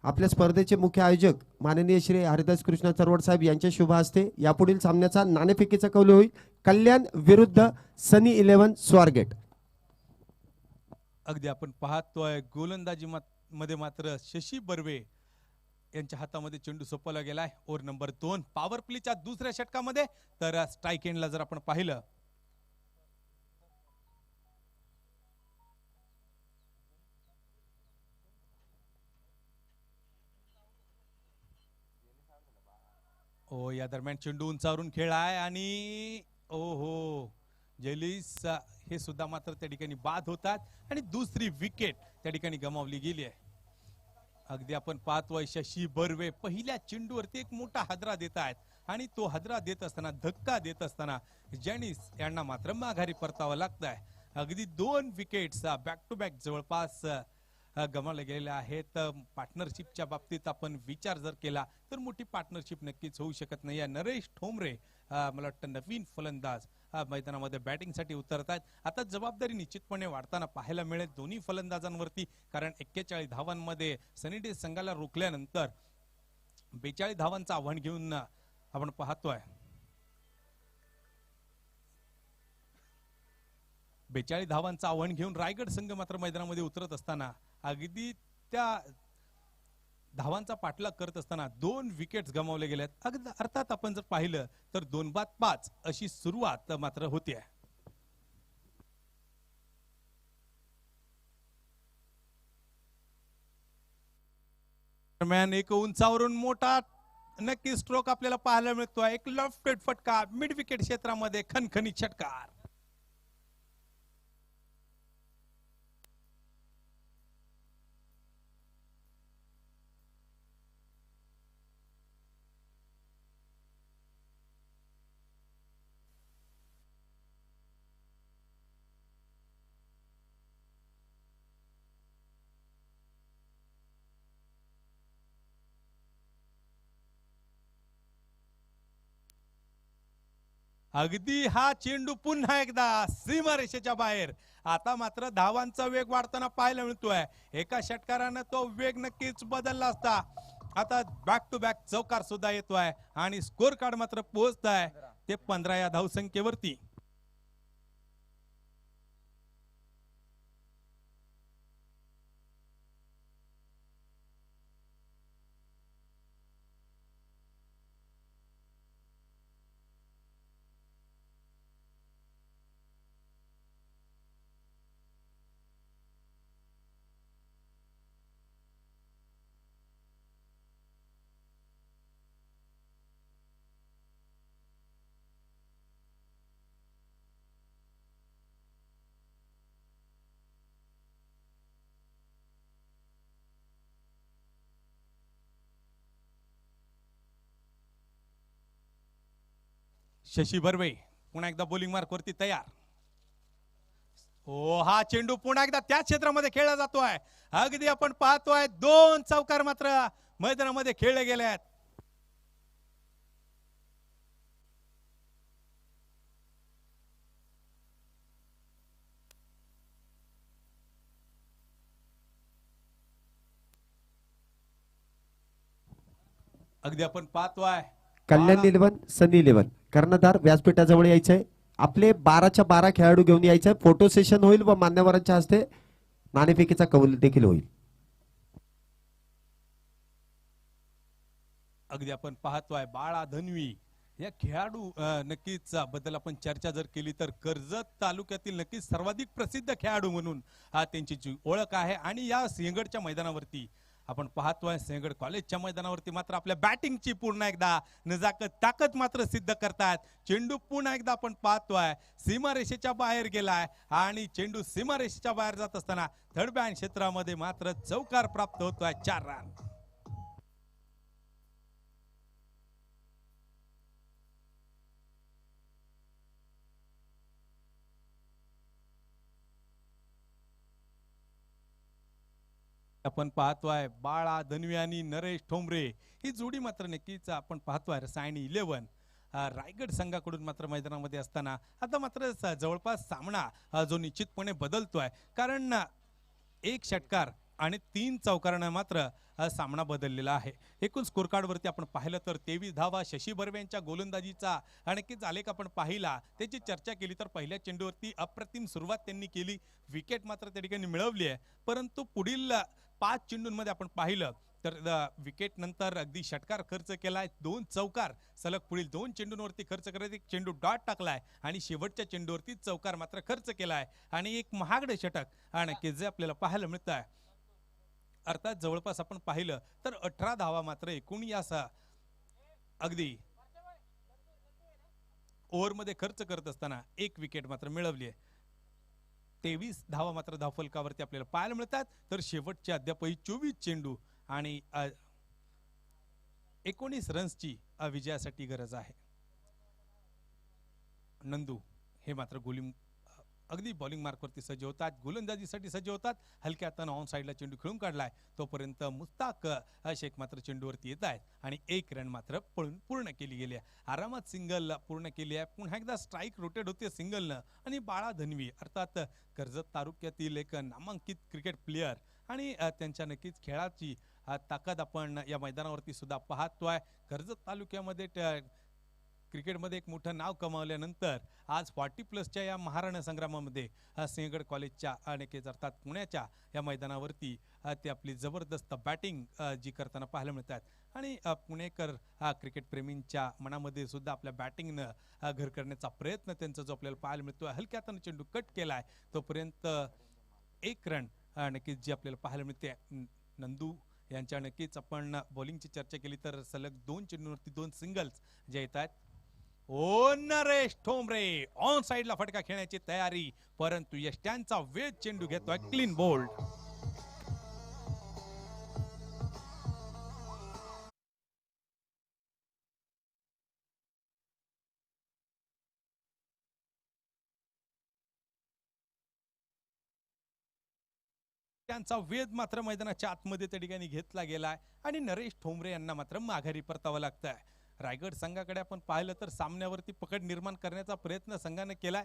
आपल्या स्पर्धेचे मुख्य आयोजक माननीय श्री हरिदास कृष्ण चरवड साहेब यांच्या शुभ हस्ते यापुढील सामन्याचा नाणेफेकीचा कौल होईल. कल्याण विरुद्ध सनी 11 स्वारगेट. अगदी आपण पाहतोय गोलंदाजी मध्ये मात्र शशी बर्वे यांच्या हातामध्ये चेंडू सोपवला गेलाय. ओव्हर नंबर 2 पॉवर प्लेच्या दुसऱ्या षटकामध्ये तर स्ट्राईक एंडला जर आपण पाहिलं या दरम्यान चेंडू उंचावरून खेळाय आणि हो जयलीस हे सुद्धा मात्र त्या ठिकाणी बाद होतात आणि दुसरी विकेट त्या ठिकाणी गमावली गेली आहे. अगदी आपण पाहतोय शशी बर्वे पहिल्या चेंडूवरती एक मोठा हादरा देत आहेत आणि तो हादरा देत असताना धक्का देत असताना जॅनिस यांना मात्र माघारी परतावं लागतंय. अगदी 2 विकेट्स बॅक टू बॅक जवळपास गमावले गेलेले आहेत. पार्टनरशिपच्या बाबतीत आपण विचार जर केला तर मोठी पार्टनरशिप नक्कीच होऊ शकत नाही. नरेश ठोंबरे मला वाटतं नवीन फलंदाज मैदानामध्ये बॅटिंगसाठी उतरत आहेत. आता जबाबदारी निश्चितपणे वाढताना पाहायला मिळेल दोन्ही फलंदाजांवरती, कारण 41 धावांमध्ये सनी डेज संघाला रोखल्यानंतर 42 धावांचं आव्हान घेऊन आपण पाहतोय 42 धावांचं आव्हान घेऊन रायगड संघ मात्र मैदानामध्ये उतरत असताना अगदी त्या धावांचा पाठलाग करत असताना 2 विकेट्स गमावले गेलेत. अर्थात आपण जर पाहिलं तर 2 बाद 5 अशी सुरुवात मात्र होतीये. दरम्यान एक उंचावरून मोठा नक्की स्ट्रोक आपल्याला पाहायला मिळतोय. एक लॉफ्टेड फटका मिड विकेट क्षेत्रामध्ये खणखणीत षटकार. अगदी हा चेंडू पुन्हा एकदा सीमारेषेच्या बाहेर. आता मात्र धावांचा वेग वाढताना पाहायला मिळतोय. एका षटकारानं तो वेग नक्कीच बदलला असता. आता बॅक टू बॅक चौकार सुद्धा येतोय आणि स्कोर कार्ड मात्र पोहोचताय ते 15 या धावसंख्येवरती. शशी बर्वे पुन्हा एकदा बॉलिंग मार्क वरती तयार. हा चेंडू पुन्हा एकदा त्या क्षेत्रामध्ये खेळला जातोय. अगदी आपण पाहतोय 2 चौकार मात्र मैदानामध्ये खेळले गेले आहेत. अगदी आपण पाहतोय कल्याण 11 सनी 11 कर्णधार व्यासपीठाजवळ यायचंय. आपले 12च्या 12 खेळाडू घेऊन यायचे. फोटो सेशन होईल व मान्यवरांच्या हस्ते नाणेफेकीचा कौल देखील होईल. अगदी आपण पाहतोय बाळा धन्वी या खेळाडू नक्कीच बद्दल आपण चर्चा जर केली तर कर्जत तालुक्यातील नक्कीच सर्वाधिक प्रसिद्ध खेळाडू म्हणून त्यांची जी ओळख आहे. आणि या सिंहगडच्या मैदानावरती आपण पाहतोय सिंहगड कॉलेजच्या मैदानावरती मात्र आपल्या बॅटिंगची पुन्हा एकदा नजाकत ताकद मात्र सिद्ध करतात. चेंडू पुन्हा एकदा आपण पाहतोय सीमारेषेच्या बाहेर गेलाय आणि चेंडू सीमारेषेच्या बाहेर जात असताना थर्ड बॅन क्षेत्रामध्ये मात्र चौकार प्राप्त होतोय. 4 रन. आपण पाहतोय बाळा धन्वी आणि नरेश ठोंबरे ही जोडी मात्र नक्कीच आपण पाहतोय रसायनी 11 रायगड संघाकडून मात्र मैदानामध्ये असताना आता मात्र जवळपास सामना जो निश्चितपणे बदलतोय. कारण 1 षटकार आणि 3 चौकारानं मात्र सामना बदललेला आहे. एकूण स्कोर कार्ड वरती आपण पाहिलं तर 23 धावा शशी बर्वे यांच्या गोलंदाजीचा नक्कीच आलेख आपण पाहिला. त्याची चर्चा केली तर पहिल्या चेंडूवरती अप्रतिम सुरुवात त्यांनी केली. विकेट मात्र त्या ठिकाणी मिळवली आहे. परंतु पुढील 5 चेंडूंमध्ये आपण पाहिलं तर विकेट नंतर अगदी षटकार खर्च केलाय. 2 चौकार सलग पुढील 2 चेंडूंवरती खर्च करत एक चेंडू डॉट टाकलाय आणि शेवटच्या चेंडूवरती चौकार मात्र खर्च केलाय आणि एक महागडे षटक नक्कीच जे आपल्याला पाहायला मिळत आहे. अर्थात जवळपास आपण पाहिलं तर 18 धावा मात्र एकूण या अगदी ओव्हरमध्ये खर्च करत असताना एक विकेट मात्र मिळवली आहे. 23 धावा मात्र धावफलकावरती आपल्याला पाहायला मिळतात. तर शेवटच्या अद्यापही 24 चेंडू आणि 19 रन्सची विजयासाठी गरज आहे. नंदू हे मात्र अगदी बॉलिंग मार्कवरती सज्ज होतात. गोलंदाजीसाठी सज्ज होतात. हलक्या हातानं ऑन साईडला चेंडू खेळून काढलाय. तोपर्यंत मुस्ताक शेख मात्र चेंडूवरती येत आहेत आणि 1 रन मात्र पूर्ण केली गेली आहे. आरामात सिंगल पूर्ण केली आहे. पुन्हा एकदा स्ट्राईक रोटेट होते सिंगलनं आणि बाळा धन्वी अर्थात कर्जत तालुक्यातील एक नामांकित क्रिकेट प्लेयर आणि त्यांच्या नक्कीच खेळाची ताकद आपण या मैदानावरती सुद्धा पाहतोय. कर्जत तालुक्यामध्ये क्रिकेटमध्ये एक मोठं नाव कमावल्यानंतर आज 40+ या महाराणा संग्रामामध्ये सिंहगड कॉलेजच्या नक्कीच अर्थात पुण्याच्या या मैदानावरती ते आपली जबरदस्त बॅटिंग जी करताना पाहायला मिळतात. आणि पुणेकर क्रिकेट प्रेमींच्या मनामध्ये सुद्धा आपल्या बॅटिंगनं घर करण्याचा प्रयत्न त्यांचा जो आपल्याला पाहायला मिळतोय. हलक्या हातानं चेंडू कट केलाय तोपर्यंत 1 रन नक्कीच जी आपल्याला पाहायला मिळते. नंदू यांच्या नक्कीच आपण बॉलिंगची चर्चा केली तर सलग 2 चेंडूवरती 2 सिंगल्स जे येत आहेत. ओ नरेश ठोंबरे ऑन साइडला फटका खेळण्याची तयारी परंतु यष्ट्यांचा वेग चेंडू घेतोय क्लीन बोल्ड. त्यांचा वेध मात्र मैदानाच्या आतमध्ये त्या ठिकाणी घेतला गेलाय आणि नरेश ठोंबरे यांना मात्र माघारी परतावं लागतंय. रायगड संघाकडे आपण पाहिलं तर सामन्यावरती पकड निर्माण करण्याचा प्रयत्न संघाने केलाय.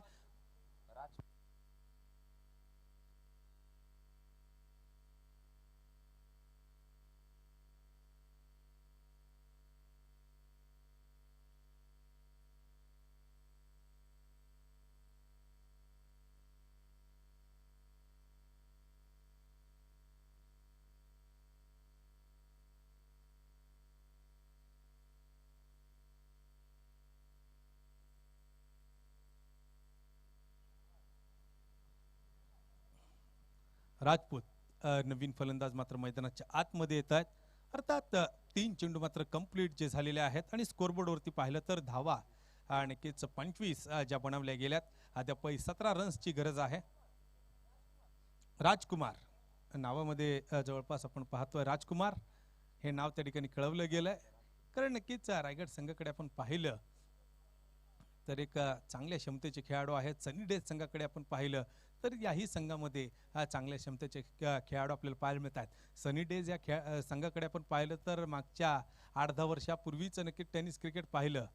राजपूत नवीन फलंदाज मात्र मैदानाच्या आतमध्ये येत आहेत. अर्थात 3 चेंडू मात्र कंप्लीट जे झालेले आहेत आणि स्कोरबोर्डवरती पाहिलं तर धावा नक्कीच 25 ज्या बनवल्या गेल्यात. अद्यापही 17 रन्सची गरज आहे. राजकुमार नावामध्ये जवळपास आपण पाहतोय राजकुमार हे नाव त्या ठिकाणी कळवलं गेलंय. कारण नक्कीच रायगड संघाकडे आपण पाहिलं तर एक चांगल्या क्षमतेचे खेळाडू आहेत. सनी डेज संघाकडे आपण पाहिलं तर याही संघामध्ये चांगल्या क्षमतेचे खेळाडू आपल्याला पाहायला मिळतात. सनी डेज या संघाकडे आपण पाहिलं तर मागच्या 8-10 वर्षापूर्वीच नक्की टेनिस क्रिकेट पाहिलं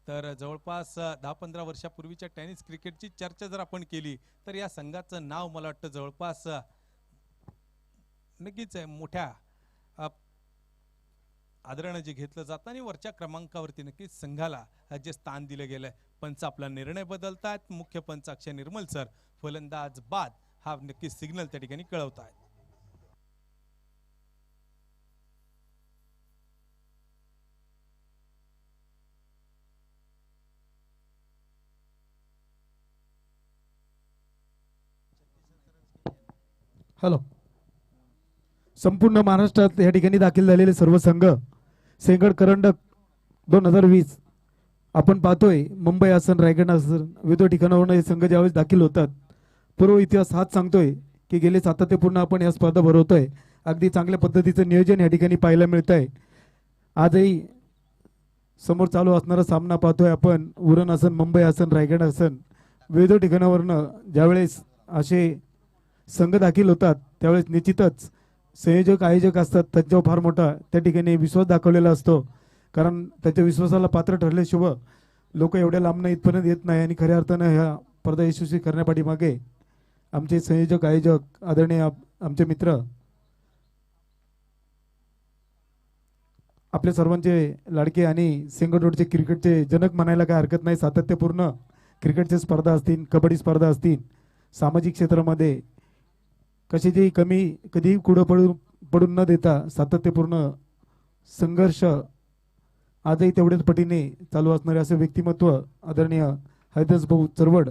तर जवळपास 10-15 वर्षापूर्वीच्या टेनिस क्रिकेटची चर्चा जर आपण केली तर या संघाचं नाव मला वाटतं जवळपास नक्कीच मोठ्या आदरानं जे घेतलं जातं आणि वरच्या क्रमांकावरती नक्कीच संघाला जे स्थान दिलं गेलंय. पंच आपला निर्णय बदलतायत. मुख्य पंच अक्षय निर्मल सर फलंदाज बाद हा नक्कीच सिग्नल त्या ठिकाणी कळवतायत. हॅलो. संपूर्ण महाराष्ट्रात या ठिकाणी दाखल झालेले सर्व संघ सेंगड करंडक 2020 आपण पाहतोय. मुंबई आसन, रायगड आसन विविध ठिकाणावरून हे संघ ज्यावेळेस दाखल होतात, पूर्व इतिहास हाच सांगतोय की गेले सातत्यपूर्ण आपण या स्पर्धा भरवतोय. अगदी चांगल्या पद्धतीचं नियोजन या ठिकाणी पाहायला मिळत आहे. आजही समोर चालू असणारा सामना पाहतोय आपण. उरण आसन, मुंबई आसन, रायगड आसन विविध ठिकाणावरनं ज्यावेळेस असे संघ दाखल होतात त्यावेळेस निश्चितच संयोजक आयोजक असतात त्यांच्यावर फार मोठा त्या ठिकाणी विश्वास दाखवलेला असतो. कारण त्यांच्या विश्वासाला पात्र ठरल्याशिवाय लोक एवढ्या लांबनं इथपर्यंत येत नाही. आणि खऱ्या अर्थानं ह्या स्पर्धा यशस्वी करण्यापाठीमागे आमचे संयोजक आयोजक आदरणीय आमचे मित्र, आपल्या सर्वांचे लाडके आणि सिंगल रोडचे क्रिकेटचे जनक म्हणायला काय हरकत नाही. सातत्यपूर्ण क्रिकेटच्या स्पर्धा असतील, कबड्डी स्पर्धा असतील, सामाजिक क्षेत्रामध्ये कशाची कमी कधी कुठं पडून न देता सातत्यपूर्ण संघर्ष आजही तेवढ्याच पटीने चालू असणारे असे व्यक्तिमत्व आदरणीय हैदस भाऊ चरवड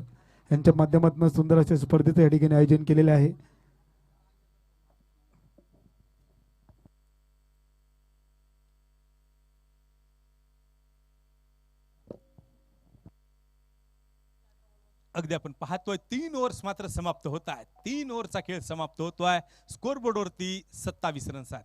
यांच्या माध्यमातून सुंदर अशा स्पर्धेचं या ठिकाणी आयोजन केलेले आहे. अगदी आपण पाहतोय 3 ओव्हर्स मात्र समाप्त होत आहेत. 3 ओव्हरचा खेळ समाप्त होतोय. स्कोरबोर्डवरती 27 रन्स आहेत.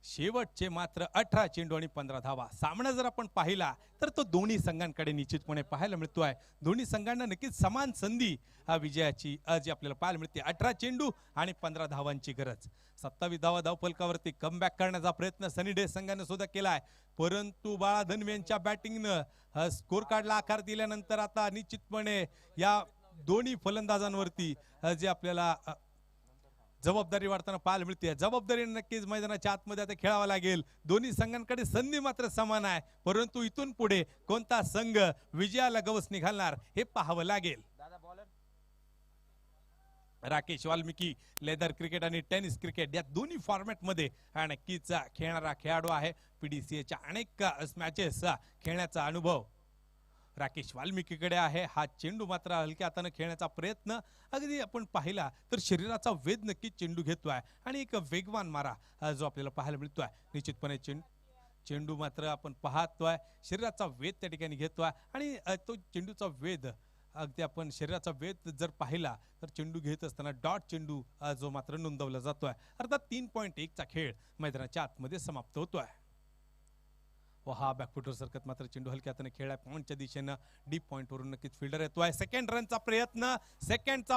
शेवटचे मात्र 18 चेंडू आणि 15 धावा. सामना जर आपण पाहिला तर तो दोन्ही संघांकडे निश्चितपणे पाहायला मिळतोय. दोन्ही संघांना नक्कीच समान संधी विजयाची जी आपल्याला पाहायला मिळते. 18 चेंडू आणि 15 धावांची गरज. 27 धावा धावफलकावरती कमबॅक करण्याचा प्रयत्न सनी डे संघाने सुद्धा केलाय. परंतु बाळा धनवे यांच्या बॅटिंगनं स्कोर कार्डला आकार दिल्यानंतर आता निश्चितपणे या दोन्ही फलंदाजांवरती जे आपल्याला जबाबदारी वाढताना पाहायला मिळते. जबाबदारी नक्कीच मैदानाच्या आतमध्ये आता खेळावा लागेल. दोन्ही संघांकडे संधी मात्र समान आहे. परंतु इथून पुढे कोणता संघ विजयाला गवसणी घालणार हे पाहावं लागेल. राकेश वाल्मिकी लेदर क्रिकेट आणि टेनिस क्रिकेट या दोन्ही फॉर्मॅटमध्ये हा नक्कीच खेळणारा खेळाडू आहे. पीडीसीएच्या अनेक मॅचेस खेळण्याचा अनुभव राकेश वाल्मिकीकडे आहे. हा चेंडू मात्र हलक्या हाताने खेळण्याचा प्रयत्न अगदी आपण पाहिला तर शरीराचा वेध नक्कीच चेंडू घेतोय आणि एक वेगवान मारा जो आपल्याला पाहायला मिळतोय. निश्चितपणे चेंडू मात्र आपण पाहतोय शरीराचा वेध त्या ठिकाणी घेतोय आणि तो चेंडूचा वेध अगदी आपण शरीराचा वेध जर पाहिला तर चेंडू घेत असताना डॉट चेंडू जो मात्र नोंदवला जातोय. अर्थात 3.1 चा खेळ मैदानाच्या आतमध्ये समाप्त होतोय. व हा बॅकफुटवर सरकत मात्र चेंडू हलक्या हाताने खेळाय. पॉइंटच्या दिशेनं डीप पॉइंट वरून नक्कीच फिल्डर येतोय. सेकंडचा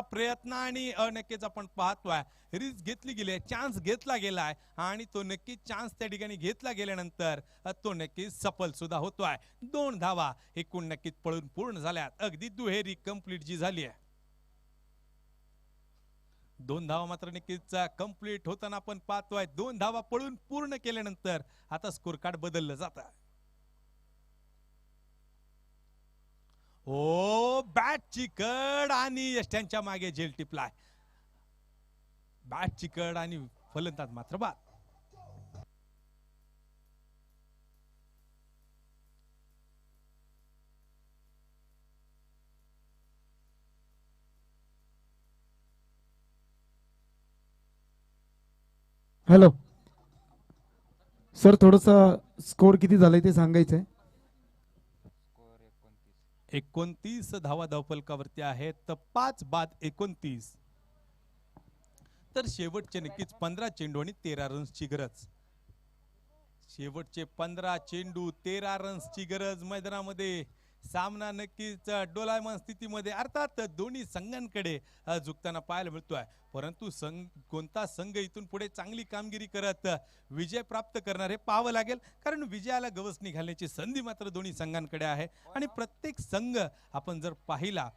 प्रयत्न आणि नक्कीच आपण पाहतोय रिस्क घेतली गेली, चान्स घेतला गेलाय आणि तो नक्कीच चान्स त्या ठिकाणी घेतला गेल्यानंतर तो नक्कीच सफल सुद्धा होतोय. 2 धावा एकूण नक्कीच पळून पूर्ण झाल्यात. अगदी दुहेरी कंप्लीट जी झाली आहे. 2 धावा मात्र नक्कीच कंप्लीट होताना आपण पाहतोय. 2 धावा पळून पूर्ण केल्यानंतर आता स्कोर कार्ड बदललं जात आहे. ओ बॅटची कड आणि यष्ट्यांच्या मागे झेल टिपलाय. बॅटची कड आणि फलंदाज मात्र बाद. हॅलो सर, थोडंसा स्कोर किती झालाय ते सांगायचंय. 29 धावा धावफलकावरती आहेत तर 5 बाद 29. तर शेवटचे नक्कीच 15 चेंडू आणि 13 रन्सची गरज. शेवटचे 15 चेंडू 13 रन्सची गरज. मैदानामध्ये सामना नक्कीच डोलायमान स्थितीमध्ये अर्थात दोन्ही संघांकडे झुकताना पाहायला मिळतोय. परंतु कोणता संघ इथून पुढे चांगली कामगिरी करत विजय प्राप्त करणार हे पाहावं लागेल. कारण विजयाला गवसणी घालण्याची संधी मात्र दोन्ही संघांकडे आहे आणि प्रत्येक संघ आपण जर पाहिला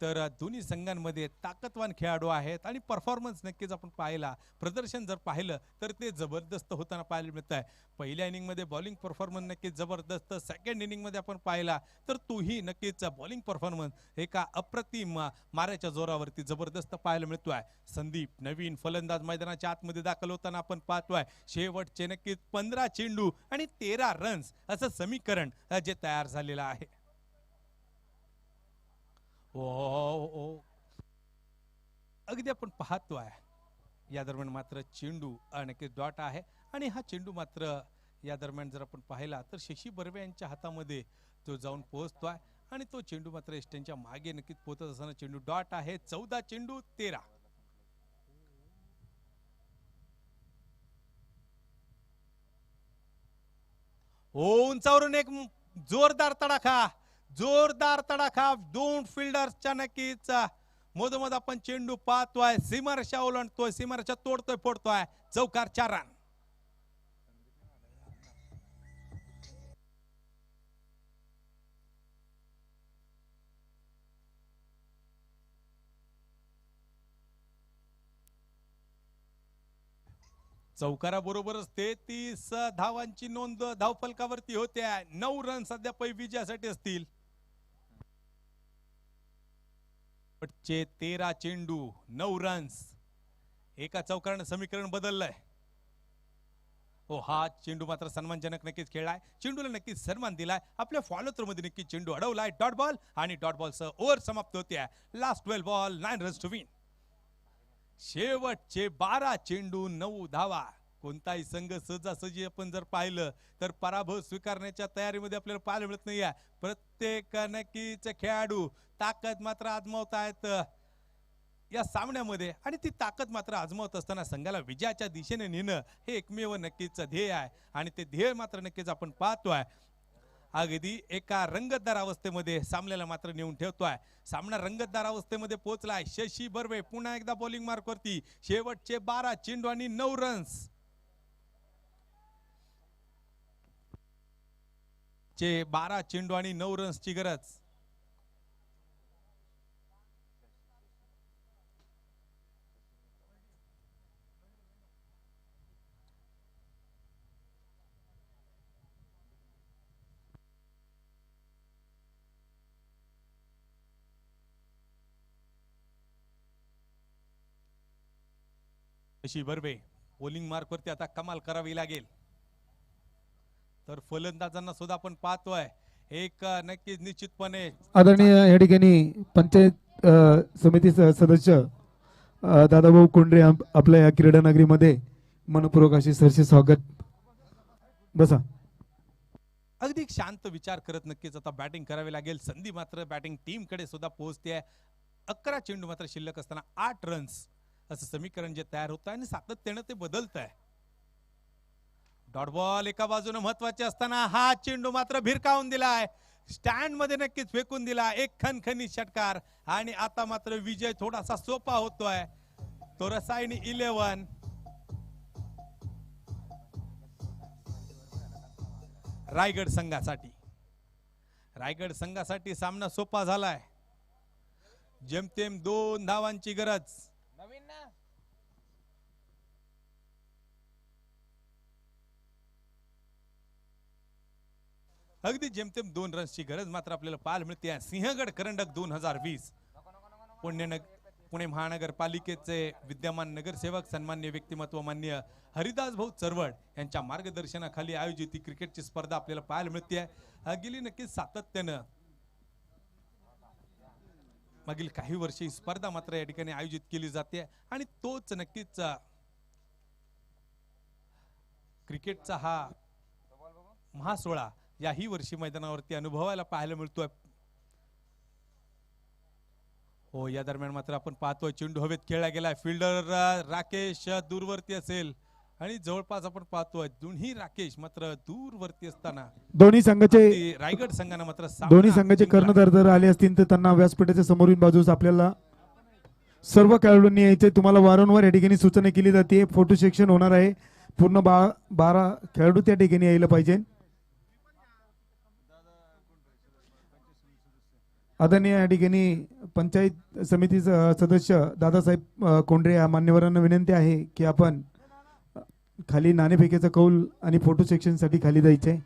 तर दोन्ही संघांमध्ये ताकदवान खेळाडू आहेत आणि परफॉर्मन्स नक्कीच आपण पाहिला, प्रदर्शन जर पाहिलं तर ते जबरदस्त होताना पाहायला मिळत आहे. पहिल्या इनिंगमध्ये बॉलिंग परफॉर्मन्स नक्कीच जबरदस्त, सेकंड इनिंगमध्ये आपण पाहिला तर तोही नक्कीच बॉलिंग परफॉर्मन्स एका अप्रतिम माऱ्याच्या जोरावरती जबरदस्त पाहायला मिळतोय. संदीप नवीन फलंदाज मैदानाच्या आतमध्ये दाखल होताना आपण पाहतोय. शेवटचे नक्कीच 15 चेंडू आणि 13 रन्स असं समीकरण जे तयार झालेलं आहे. ओ अगदी आपण पाहतोय या दरम्यान मात्र चेंडू नक्कीच डॉट आहे आणि हा चेंडू मात्र या दरम्यान जर आपण पाहिला तर शशी बर्वे यांच्या हातामध्ये तो जाऊन पोहोचतोय आणि तो चेंडू मात्र एस्टनच्या मागे नक्कीच पोहोचत असताना चेंडू डॉट आहे. 14 चेंडू 13. उंचावरून एक जोरदार तडाखा दोन फिल्डर्सच्या नक्कीच मधोमध आपण चेंडू पाहतोय. सीमारेषा ओलांडतोय, सीमारेषा तोडतोय, फोडतोय. चौकार, 4 रन. चौकारा बरोबरच 33 धावांची नोंद धावफलकावरती होत्या. 9 रन सध्या विजयासाठी असतील. 13 चेंडू 9 रन्स. एका चौकारानं समीकरण बदललंय. हा चेंडू मात्र सन्मानजनक नक्कीच खेळलाय. चेंडूला नक्कीच सन्मान दिलाय. आपल्या फॉलो थ्रो मध्ये नक्कीच चेंडू अडवलाय. डॉट बॉल आणि डॉट बॉल सह ओव्हर समाप्त होते. Last 12 ball 9 runs to win. शेवटचे 12 चेंडू 9 धावा. कोणताही संघ सहजासहजी आपण जर पाहिलं तर पराभव स्वीकारण्याच्या तयारीमध्ये आपल्याला पाहायला मिळत नाहीये. प्रत्येक नक्कीच खेळाडू ताकद मात्र आजमावत आहेत या सामन्यामध्ये आणि ती ताकद मात्र आजमावत असताना संघाला विजयाच्या दिशेने नेणं हे एकमेव नक्कीच ध्येय आहे आणि ते ध्येय मात्र नक्कीच आपण पाहतोय. अगदी एका रंगतदार अवस्थेमध्ये सामन्याला मात्र नेऊन ठेवतोय. सामना रंगतदार अवस्थेमध्ये पोहोचलाय. शशी बर्वे पुन्हा एकदा बॉलिंग मार्क वरती. शेवटचे 12 चेंडू आणि 9 रन्स. 12 चेंडू आणि 9 रन्सची गरज. शशी बर्वे बॉलिंग मार्क वरती आता कमाल करावी लागेल. तर फलंदाजांना सुद्धा आपण पाहतोय एक नक्कीच निश्चितपणे आदरणीय या ठिकाणी पंचायत समिती सदस्य दादाभाऊ कोंडरे आपल्या या क्रीडा नगरीमध्ये मनपूर्वक अशी सरसे स्वागत. बसा. अगदी शांत विचार करत नक्कीच आता बॅटिंग करावी लागेल. संधी मात्र बॅटिंग टीम कडे सुद्धा पोहोचते. 11 चेंडू मात्र शिल्लक असताना 8 रन्स असं समीकरण जे तयार होत आहे आणि सातत्याने ते बदलत आहे. डॉट बॉल एका बाजूने महत्वाचे असताना हा चेंडू मात्र भिरकावून दिलाय. स्टँड मध्ये नक्कीच फेकून दिला. एक खणखणीत षटकार आणि आता मात्र विजय थोडासा सोपा होतोय. तो रसायनी 11 रायगड संघासाठी सामना सोपा झालाय. जेमतेम 2 धावांची गरज. अगदी जेमतेम 2 रन्सची गरज मात्र आपल्याला पाहायला मिळते. सिंहगड करंडक 2020 पुणे महानगरपालिकेचे विद्यमान नगरसेवक सन्मान्य व्यक्तिमत्व मान्य हरिदास भाऊ चरवड यांच्या मार्गदर्शनाखाली आयोजित ही क्रिकेटची स्पर्धा आपल्याला पाहायला मिळते. गेली नक्कीच सातत्यानं मागील काही वर्षे ही स्पर्धा मात्र या ठिकाणी आयोजित केली जाते आणि तोच नक्कीच क्रिकेटचा हा महासोळा याही वर्षी मैदानावरती अनुभवायला पाहायला मिळतोय. या दरम्यान मात्र आपण पाहतोय चेंडू हवेत खेळला गेलाय. फिल्डर राकेश दूरवरती असेल आणि जवळपास आपण पाहतोय दोन्ही राकेश मात्र दूरवरती असताना दोन्ही संघाचे रायगड संघानं मात्र दोन्ही संघाचे कर्णधार जर आले असतील तर त्यांना व्यासपीठाच्या समोरील बाजूस आपल्याला सर्व खेळाडूंनी यायचे. तुम्हाला वारंवार या ठिकाणी सूचना केली जाते. फोटो सेक्शन होणार आहे. पूर्ण 12 खेळाडू त्या ठिकाणी यायला पाहिजे. आदरणीय या ठिकाणी पंचायत समिती सदस्य दादासाहेब कोंडरे या मान्यवरांना विनंती आहे की आपण खाली नाणेफेकीचा कौल आणि फोटो सेक्शनसाठी खाली जायचे.